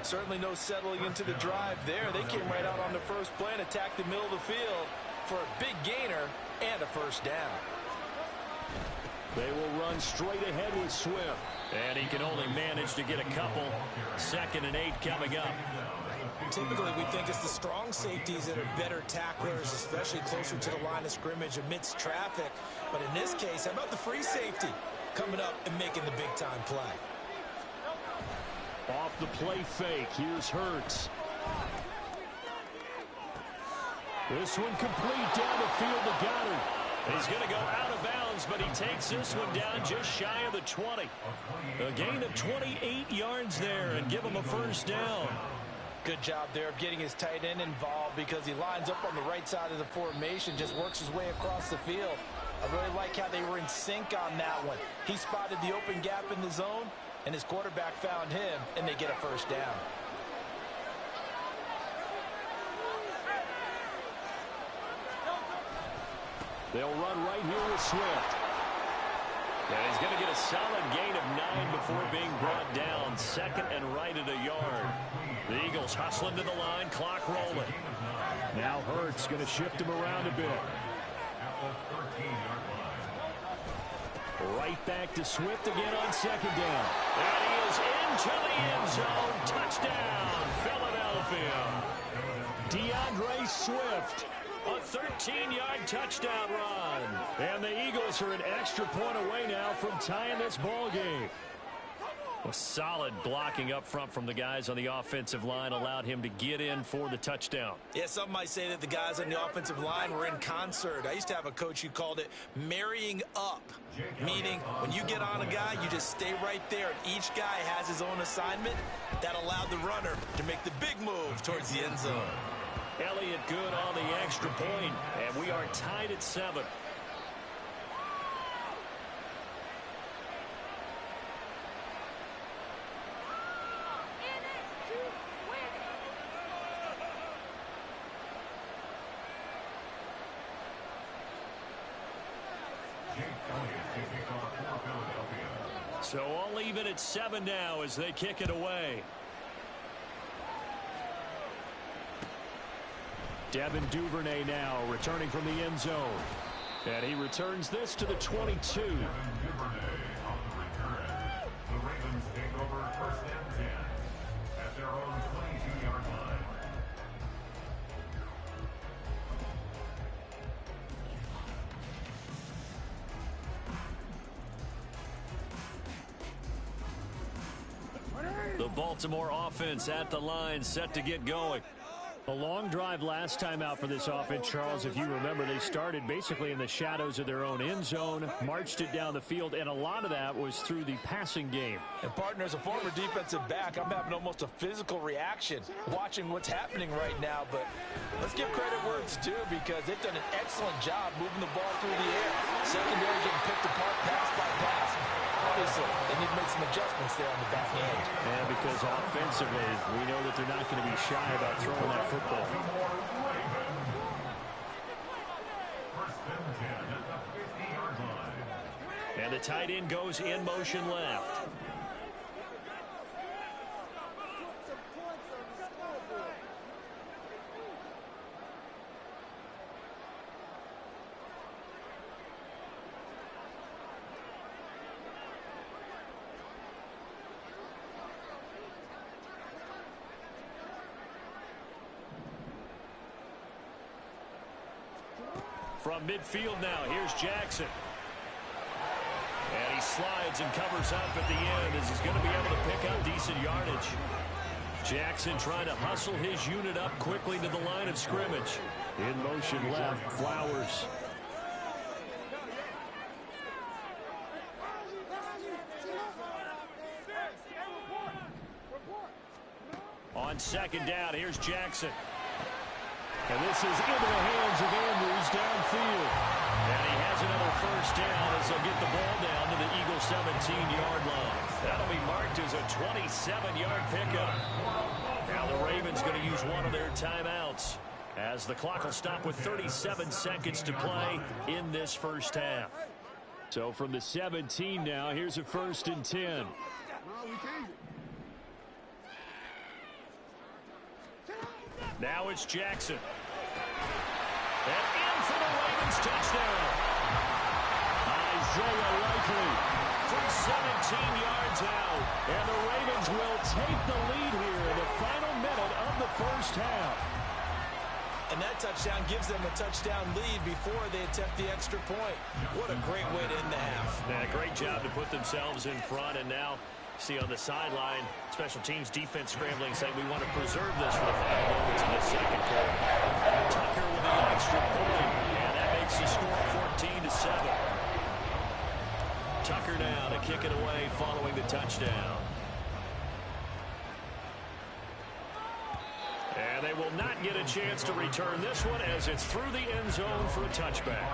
Certainly no settling into the drive there. They came right out on the first play and attacked the middle of the field for a big gainer and a first down. They will run straight ahead with Swift. And he can only manage to get a couple. 2nd and 8 coming up. Typically, we think it's the strong safeties that are better tacklers, especially closer to the line of scrimmage amidst traffic. But in this case, how about the free safety coming up and making the big-time play? Off the play fake, here's Hurts. This one complete down the field to Goddard. He's going to go out of bounds, but he takes this one down just shy of the 20. A gain of 28 yards there and give him a first down. Good job there of getting his tight end involved because he lines up on the right side of the formation, just works his way across the field. I really like how they were in sync on that one. He spotted the open gap in the zone, and his quarterback found him, and they get a first down. They'll run right here with Swift. And he's going to get a solid gain of 9 before being brought down. 2nd and right at a yard. The Eagles hustling to the line, clock rolling. Now Hurts going to shift him around a bit. Right back to Swift again on second down. And he is into the end zone. Touchdown, Philadelphia. DeAndre Swift, a 13-yard touchdown run. And the Eagles are an extra point away now from tying this ball game. A solid blocking up front from the guys on the offensive line allowed him to get in for the touchdown. Yeah, some might say that the guys on the offensive line were in concert. I used to have a coach who called it marrying up, meaning when you get on a guy, you just stay right there. Each guy has his own assignment. That allowed the runner to make the big move towards the end zone. Elliott good on the extra point, and we are tied at 7. So all even at 7 now as they kick it away. Devin Duvernay now returning from the end zone. And he returns this to the 22. Devin Duvernay on the return. The Ravens take over first and 10 at their own 22-yard line. The Baltimore offense at the line, set to get going. A long drive last time out for this offense, Charles. If you remember, they started basically in the shadows of their own end zone, marched it down the field, and a lot of that was through the passing game. And partner, as a former defensive back, I'm having almost a physical reaction watching what's happening right now. But let's give credit where it's due, because they've done an excellent job moving the ball through the air. Secondary getting picked apart pass by pass. Obviously, they need to make some adjustments there on the back end. Yeah, because offensively, we know that they're not going to be shy about throwing that football. First and 10 at the 50-yard line. And the tight end goes in motion left. From midfield now, here's Jackson. And he slides and covers up at the end as he's going to be able to pick up decent yardage. Jackson trying to hustle his unit up quickly to the line of scrimmage. In motion left, Flowers. On second down, here's Jackson. And this is into the hands of Andrews downfield. And he has another first down as they'll get the ball down to the Eagles' 17-yard line. That'll be marked as a 27-yard pickup. Now the Ravens going to use one of their timeouts as the clock will stop with 37 seconds to play in this first half. So from the 17 now, here's a first and 10. Now it's Jackson. And in for the Ravens touchdown. Isaiah Likely from 17 yards out. And the Ravens will take the lead here in the final minute of the first half. And that touchdown gives them a touchdown lead before they attempt the extra point. What a great way to end the half. Yeah, great job to put themselves in front. And now see on the sideline, special teams defense scrambling, saying we want to preserve this for the final moments of the second quarter. Tucker with the extra point, and that makes the score 14-7. Tucker now to kick it away following the touchdown. And they will not get a chance to return this one as it's through the end zone for a touchback.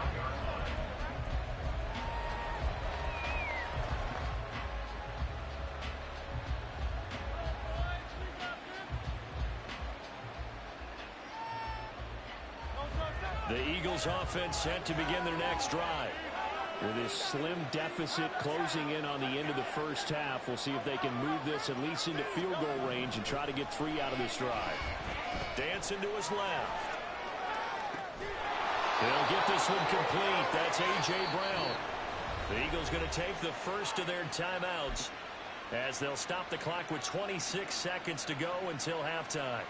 The Eagles offense set to begin their next drive. With this slim deficit closing in on the end of the first half, we'll see if they can move this at least into field goal range and try to get 3 out of this drive. Dancing to his left. They'll get this one complete. That's A.J. Brown. The Eagles going to take the first of their timeouts as they'll stop the clock with 26 seconds to go until halftime.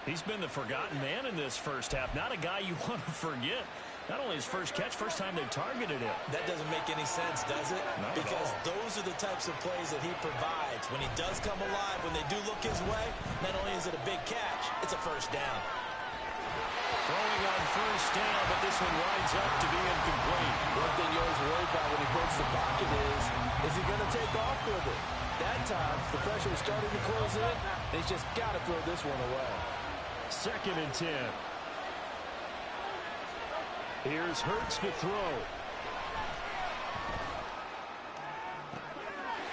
He's been the forgotten man in this first half. Not a guy you want to forget. Not only his first catch, first time they've targeted him. That doesn't make any sense, does it? Because those are the types of plays that he provides. When he does come alive, when they do look his way, not only is it a big catch, it's a first down. Throwing on first down, but this one winds up to be incomplete. One thing you always worry about when he breaks the pocket is he going to take off with it? That time, the pressure was starting to close in. They just got to throw this one away. 2nd and 10. Here's Hurts to throw.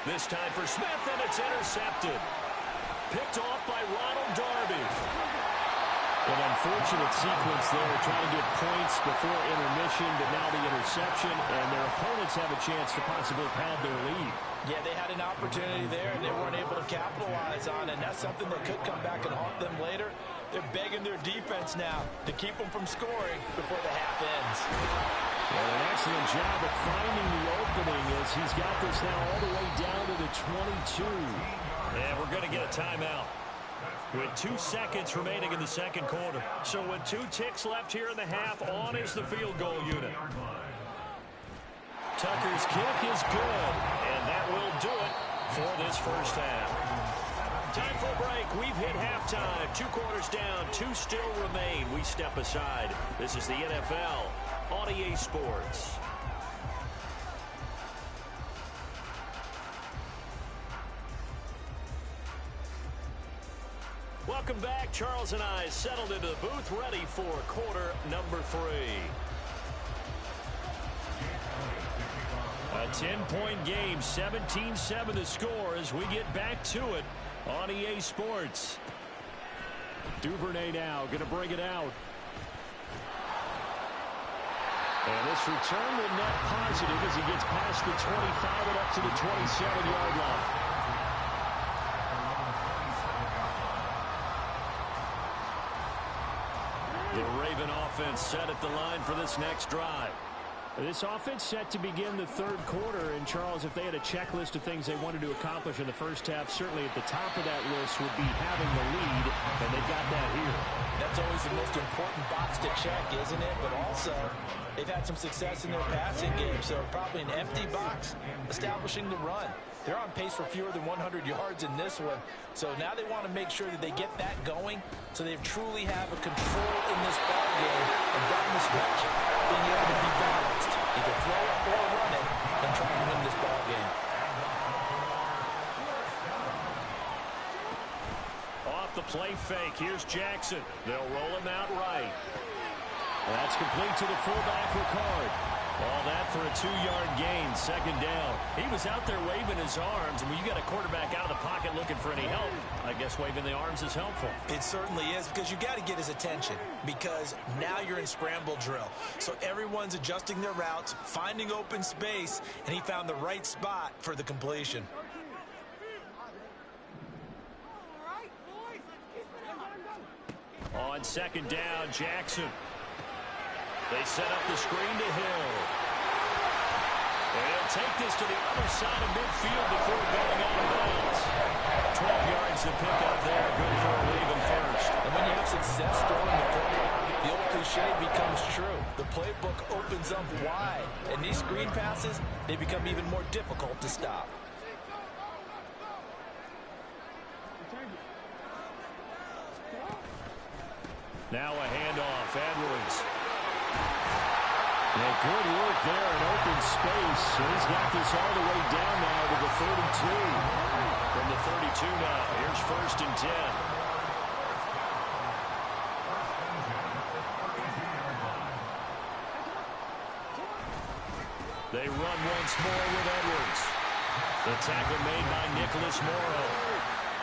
This time for Smith, and it's intercepted. Picked off by Ronald Darby. An unfortunate sequence there, trying to get points before intermission, but now the interception, and their opponents have a chance to possibly pad their lead. Yeah, they had an opportunity there, and they weren't able to capitalize on it, and that's something that could come back and haunt them later. They're begging their defense now to keep them from scoring before the half ends. Well, an excellent job of finding the opening as he's got this now all the way down to the 22. And we're going to get a timeout with 2 seconds remaining in the second quarter. So with 2 ticks left here in the half, on is the field goal unit. Tucker's kick is good, and that will do it for this first half. Time for a break. We've hit halftime. 2 quarters down, 2 still remain. We step aside. This is the NFL on EA Sports. Welcome back. Charles and I settled into the booth, ready for quarter number 3. A 10-point game, 17-7 the score as we get back to it on EA Sports. Duvernay now going to bring it out. And this return will net positive as he gets past the 25 and up to the 27-yard line. The Raven offense set at the line for this next drive. This offense set to begin the third quarter, and Charles, if they had a checklist of things they wanted to accomplish in the first half, certainly at the top of that list would be having the lead, and they've got that here. That's always the most important box to check, isn't it? But also, they've had some success in their passing game, so probably an empty box establishing the run. They're on pace for fewer than 100 yards in this one, so now they want to make sure that they get that going so they truly have a control in this ball game, and down the stretch, being able to be balanced. Either throw it or run it and try to win this ball game. Off the play fake, here's Jackson. They'll roll him out right. That's complete to the fullback, Ricard. All that for a 2-yard gain, 2nd down. He was out there waving his arms, and when you got a quarterback out of the pocket looking for any help, I guess waving the arms is helpful. It certainly is, because you got to get his attention, because now you're in scramble drill. So everyone's adjusting their routes, finding open space, and he found the right spot for the completion. On 2nd down, Jackson. They set up the screen to Hill. And he'll take this to the other side of midfield before going out of bounds. 12 yards to pick up there. Good for a Raven first. And when you have success throwing the football, the old cliche becomes true. The playbook opens up wide. And these screen passes, they become even more difficult to stop. Now a handoff. Edwards. Yeah, good work there in open space. And he's got this all the way down now to the 32. From the 32 now, here's 1st and 10. They run once more with Edwards. The tackle made by Nicholas Morrow.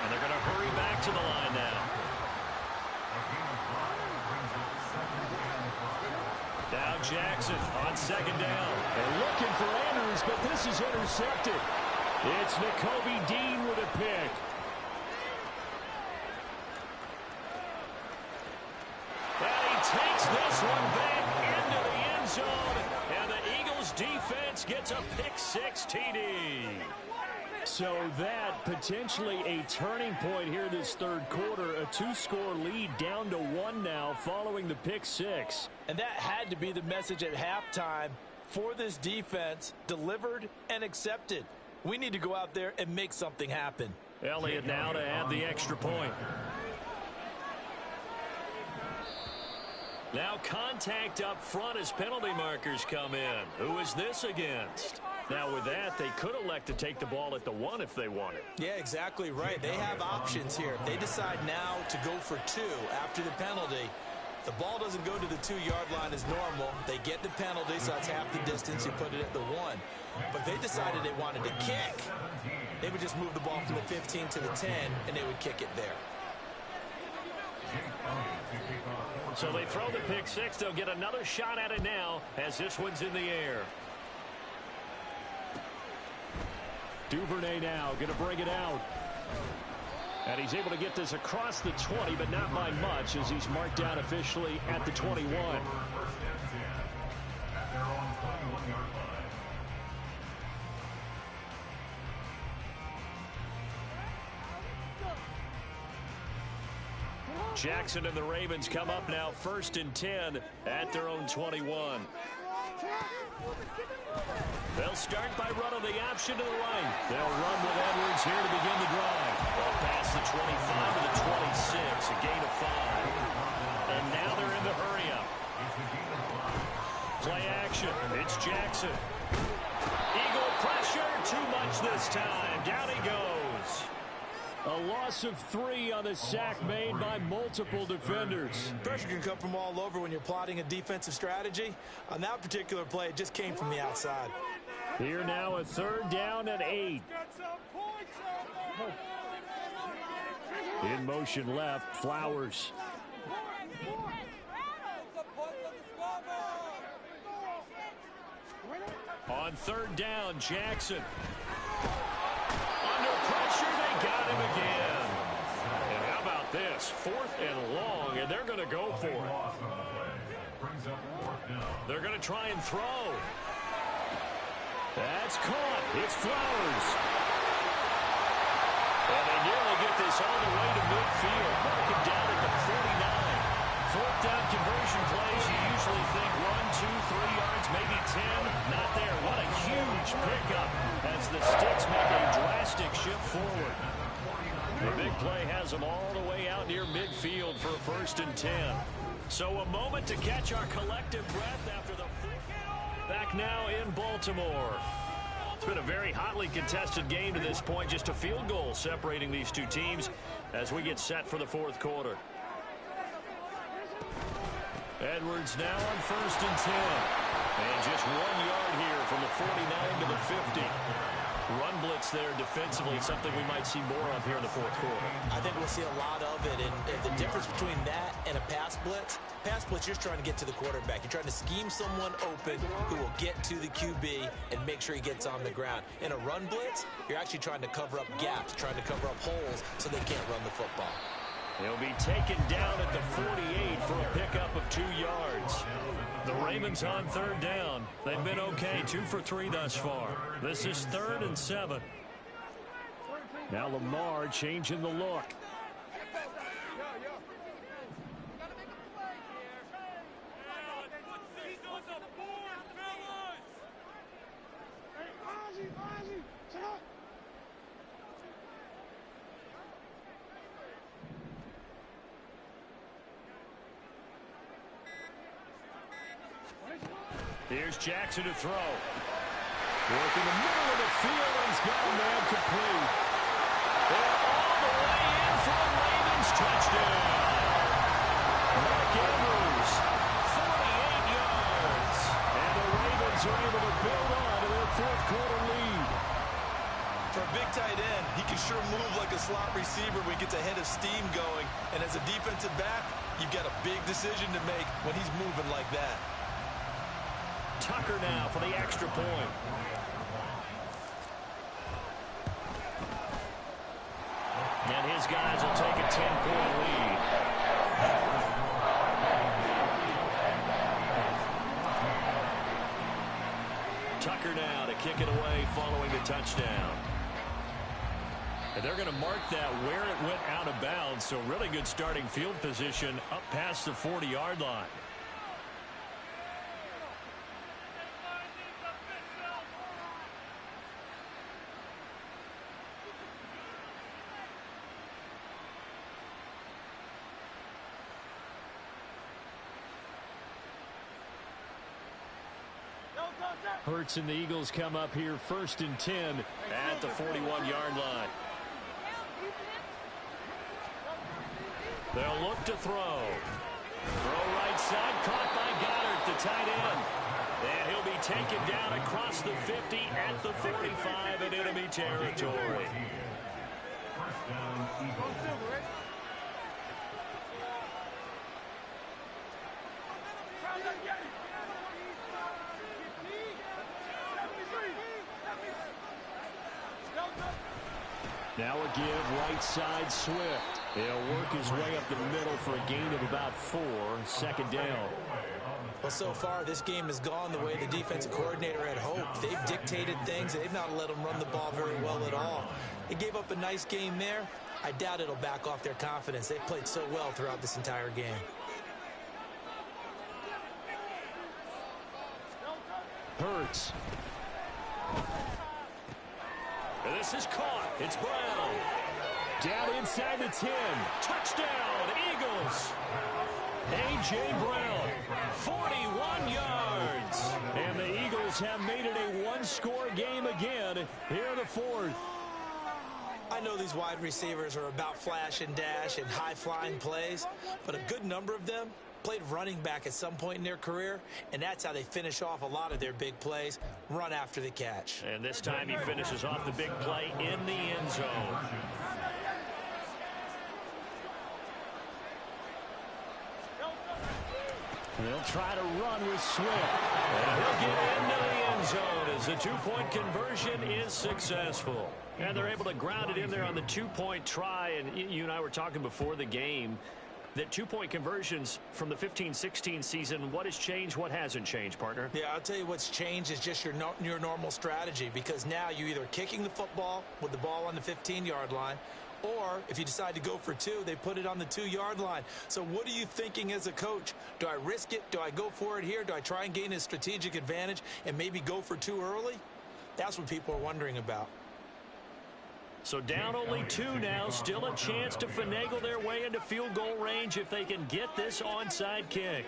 And they're going to hurry back to the line now. Now Jackson on 2nd down. They're looking for Andrews, but this is intercepted. It's Nakobe Dean with a pick. And he takes this one back into the end zone. And the Eagles Eagles defense gets a pick-6 TD. So that potentially a turning point here this third quarter. A 2-score lead down to 1 now following the pick-6. And that had to be the message at halftime for this defense. Delivered and accepted. We need to go out there and make something happen. Elliott now to add the extra point. Now contact up front as penalty markers come in. Who is this against? Now with that, they could elect to take the ball at the 1 if they wanted. Yeah, exactly right. They have options here. If they decide now to go for 2 after the penalty, the ball doesn't go to the 2-yard line as normal. They get the penalty, so that's half the distance. You put it at the 1. But if they decided they wanted to kick, they would just move the ball from the 15 to the 10, and they would kick it there. So they throw the pick-6. They'll get another shot at it now as this one's in the air. Duvernay now going to bring it out. And he's able to get this across the 20, but not by much as he's marked down officially at the 21. Jackson and the Ravens come up now 1st and 10 at their own 21. They'll start by running the option to the right. They'll run with Edwards here to begin the drive. Ball past the 25 to the 26, a gain of 5. And now they're in the hurry-up. Play action. It's Jackson. Eagle pressure. Too much this time. Down he goes. A loss of 3 on the sack made by multiple defenders. Pressure can come from all over when you're plotting a defensive strategy. On that particular play, it just came from the outside. Here now a 3rd down and 8. In motion left, Flowers. On 3rd down, Jackson. Under pressure, they got him again. And how about this? 4th and long, and they're going to go for it. They're going to try and throw. That's caught. It's Flowers. And they nearly get this all the way to midfield. Mark it down at the 49. 4th down conversion plays, you usually think 1, 2, 3 yards, maybe 10. Not there. What a huge pickup as the Sticks make a drastic shift forward. The big play has them all the way out near midfield for a 1st and 10. So a moment to catch our collective breath after the... Back now in Baltimore. It's been a very hotly contested game to this point. Just a field goal separating these two teams as we get set for the 4th quarter. Edwards now on 1st and 10. And just 1 yard here from the 49 to the 50. Run blitz there defensively, something we might see more of here in the 4th quarter. I think we'll see a lot of it. And the difference between that and a pass blitz, you're just trying to get to the quarterback. You're trying to scheme someone open who will get to the QB and make sure he gets on the ground. In a run blitz, you're actually trying to cover up gaps, trying to cover up holes so they can't run the football. He'll be taken down at the 48 for a pickup of 2 yards. The Ravens on 3rd down. They've been okay, 2 for 3 thus far. This is 3rd and 7. Now Lamar changing the look. Here's Jackson to throw. Work in the middle of the field, and he's got a man complete. And all the way in for the Ravens touchdown. Mark Andrews, 48 yards. And the Ravens are able to build on to their 4th quarter lead. For a big tight end, he can sure move like a slot receiver when he gets a head of steam going. And as a defensive back, you've got a big decision to make when he's moving like that. Tucker now for the extra point. And his guys will take a 10-point lead. Tucker now to kick it away following a touchdown. And they're going to mark that where it went out of bounds. So really good starting field position up past the 40-yard line. Hurts and the Eagles come up here 1st and 10 at the 41-yard line. They'll look to throw. Throw right side, caught by Goddard, the tight end. And he'll be taken down across the 50 at the 45 in enemy territory. First down, Eagles. Now a give right side Swift. He'll work his way up the middle for a gain of about 4. 2nd down. Well, so far, this game has gone the way the defensive coordinator had hoped. They've dictated things. They've not let them run the ball very well at all. They gave up a nice game there. I doubt it'll back off their confidence. They've played so well throughout this entire game. Hurts. This is caught. It's Brown. Down inside the 10. Touchdown, Eagles. A.J. Brown, 41 yards. And the Eagles have made it a one-score game again here in the 4th. I know these wide receivers are about flash and dash and high-flying plays, but a good number of them played running back at some point in their career, and that's how they finish off a lot of their big plays, run after the catch. And this time he finishes off the big play in the end zone. They'll try to run with Swift. And he'll get into the end zone as the 2-point conversion is successful. And they're able to ground it in there on the 2-point try. And you and I were talking before the game that 2-point conversions from the 15-16 season, what has changed, what hasn't changed, partner? Yeah, I'll tell you what's changed is just your normal strategy, because now you're either kicking the football with the ball on the 15-yard line, or if you decide to go for 2, they put it on the 2-yard line. So what are you thinking as a coach? Do I risk it? Do I go for it here? Do I try and gain a strategic advantage and maybe go for 2 early? That's what people are wondering about. So down only 2 now, still a chance to finagle their way into field goal range if they can get this onside kick.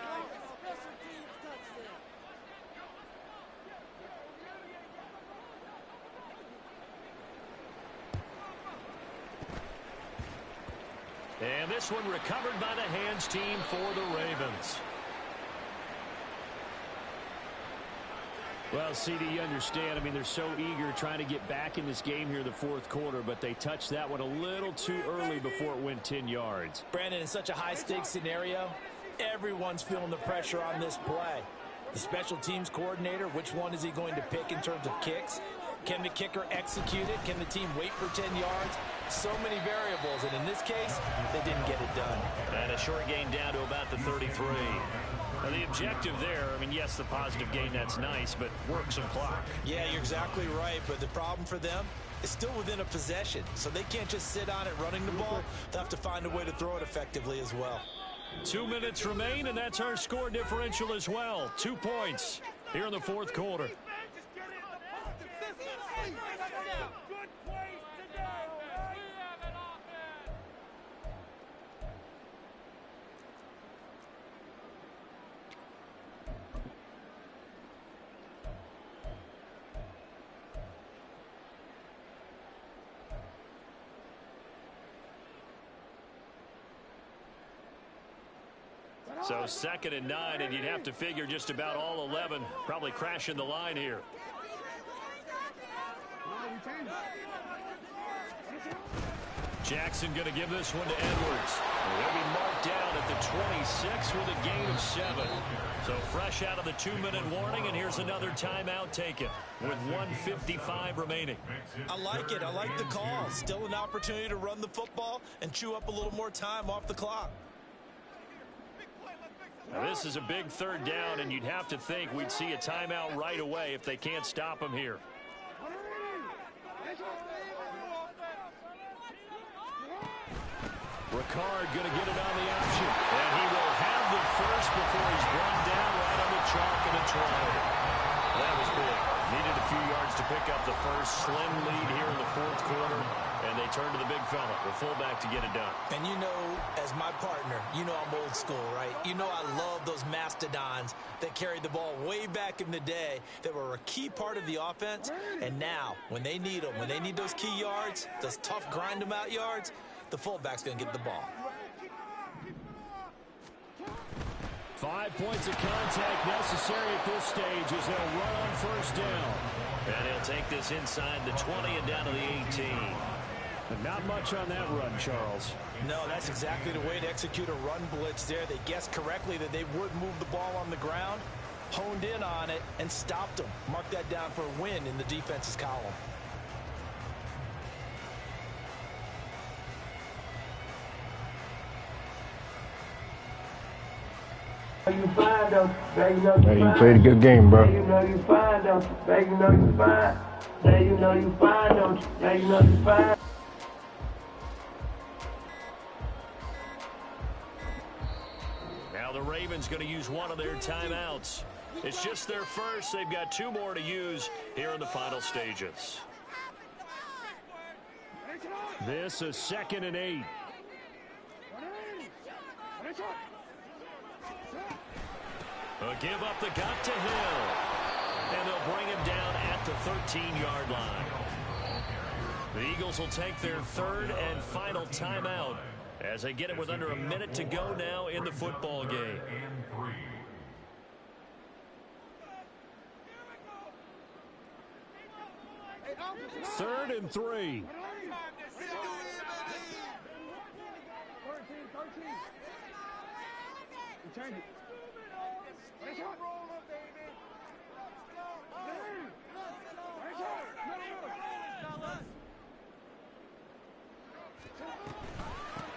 And this one recovered by the hands team for the Ravens. Well, CD, you understand. I mean, they're so eager trying to get back in this game here in the 4th quarter, but they touched that one a little too early before it went 10 yards. Brandon, in such a high-stakes scenario, everyone's feeling the pressure on this play. The special teams coordinator, which one is he going to pick in terms of kicks? Can the kicker execute it? Can the team wait for 10 yards? So many variables, and in this case, they didn't get it done. And a short gain down to about the 33. Now, the objective there, I mean, yes, the positive gain, that's nice, but work some clock. Yeah, you're exactly right, but the problem for them is still within a possession, so they can't just sit on it running the ball. They'll have to find a way to throw it effectively as well. 2 minutes remain, and that's our score differential as well. 2 points here in the 4th quarter. So 2nd and 9, and you'd have to figure just about all 11 probably crashing the line here. Jackson going to give this one to Edwards. He'll be marked down at the 26 with a gain of 7. So fresh out of the 2-minute warning, and here's another timeout taken with 1:55 remaining. I like it. I like the call. Still an opportunity to run the football and chew up a little more time off the clock. Now, this is a big third down, and you'd have to think we'd see a timeout right away if they can't stop him here. Ricard going to get it on the option. And he will have the first before he's brought down right on the chalk of the 20. That was big. Needed a few yards to pick up the first. Slim lead here in the fourth quarter. And they turn to the big fella, the fullback, to get it done. And you know, as my partner, you know I'm old school, right? You know I love those mastodons that carried the ball way back in the day that were a key part of the offense. And now, when they need them, when they need those key yards, those tough grind-them-out yards, the fullback's going to get the ball. 5 points of contact necessary at this stage as they'll run on first down. And he'll take this inside the 20 and down to the 18. But not much on that run, Charles. No, that's exactly the way to execute a run blitz there. They guessed correctly that they would move the ball on the ground, honed in on it, and stopped them. Mark that down for a win in the defense's column. You fine though, baby, you know you fine. You played a good game, bro. You know you fine though, baby, you know you fine. Baby, you know you fine though, baby, you know you fine. Now the Ravens going to use one of their timeouts. It's just their first. They've got 2 more to use here in the final stages. This is 2nd and 8. Give up the gut to Hill. And they'll bring him down at the 13-yard line. The Eagles will take their 3rd and final timeout as they get it with under a minute to go now in the football game. 3rd and 3.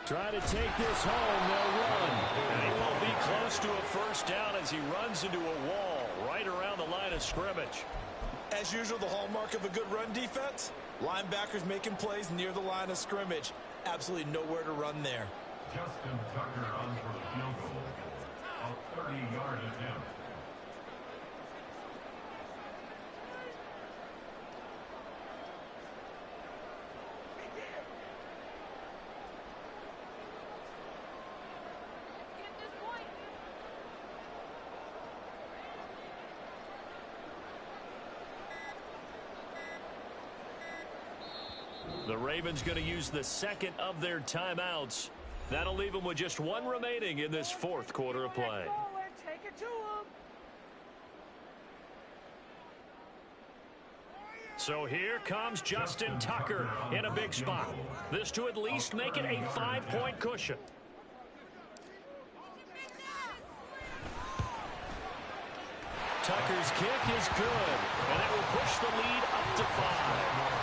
Trying to take this home, they'll run. And he will be close to a first down as he runs into a wall right around the line of scrimmage. As usual, the hallmark of a good run defense, linebackers making plays near the line of scrimmage. Absolutely nowhere to run there. Justin Tucker on for the field goal. A 30-yard attempt. The Ravens going to use the 2nd of their timeouts. That'll leave them with just 1 remaining in this 4th quarter of play. So here comes Justin Tucker in a big spot. This to at least make it a 5-point cushion. Tucker's kick is good, and it will push the lead up to 5.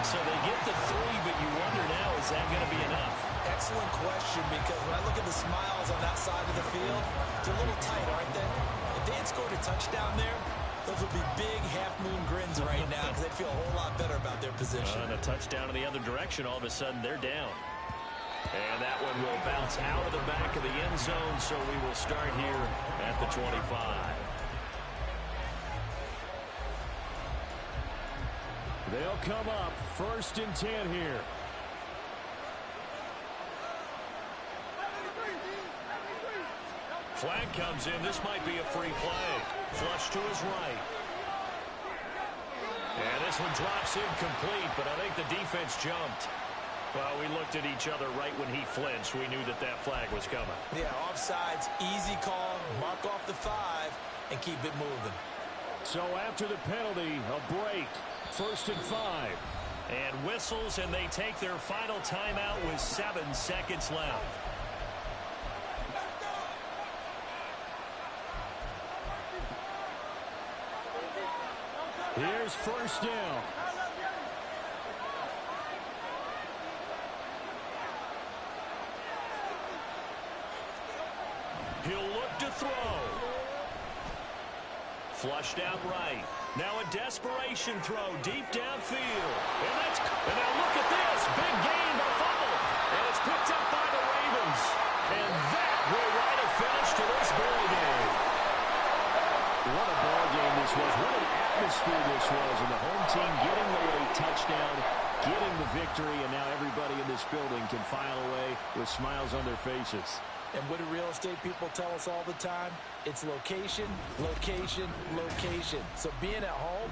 So they get the 3, but you wonder now, is that going to be enough? Excellent question, because when I look at the smiles on that side of the field, they're a little tight, aren't they? If they had scored a touchdown there, those would be big half-moon grins right now because they'd feel a whole lot better about their position. And a touchdown in the other direction, all of a sudden they're down. And that one will bounce out of the back of the end zone, so we will start here at the 25. They'll come up 1st and 10 here. Flag comes in. This might be a free play. Flush to his right. And this one drops incomplete, but I think the defense jumped. Well, we looked at each other right when he flinched. We knew that that flag was coming. Yeah, offsides, easy call, mark off the 5, and keep it moving. So after the penalty, a break. 1st and 5. And whistles, and they take their final timeout with 7 seconds left. Here's 1st down. He'll look to throw. Flushed out right. Now a desperation throw deep downfield. And now look at this. Big gain by fumble. And it's picked up by the Ravens. And that will write a finish to this ball game. What a ball game this was. What an atmosphere this was. And the home team getting the late touchdown, getting the victory, and now everybody in this building can file away with smiles on their faces. And what do real estate people tell us all the time? It's location, location, location. So being at home,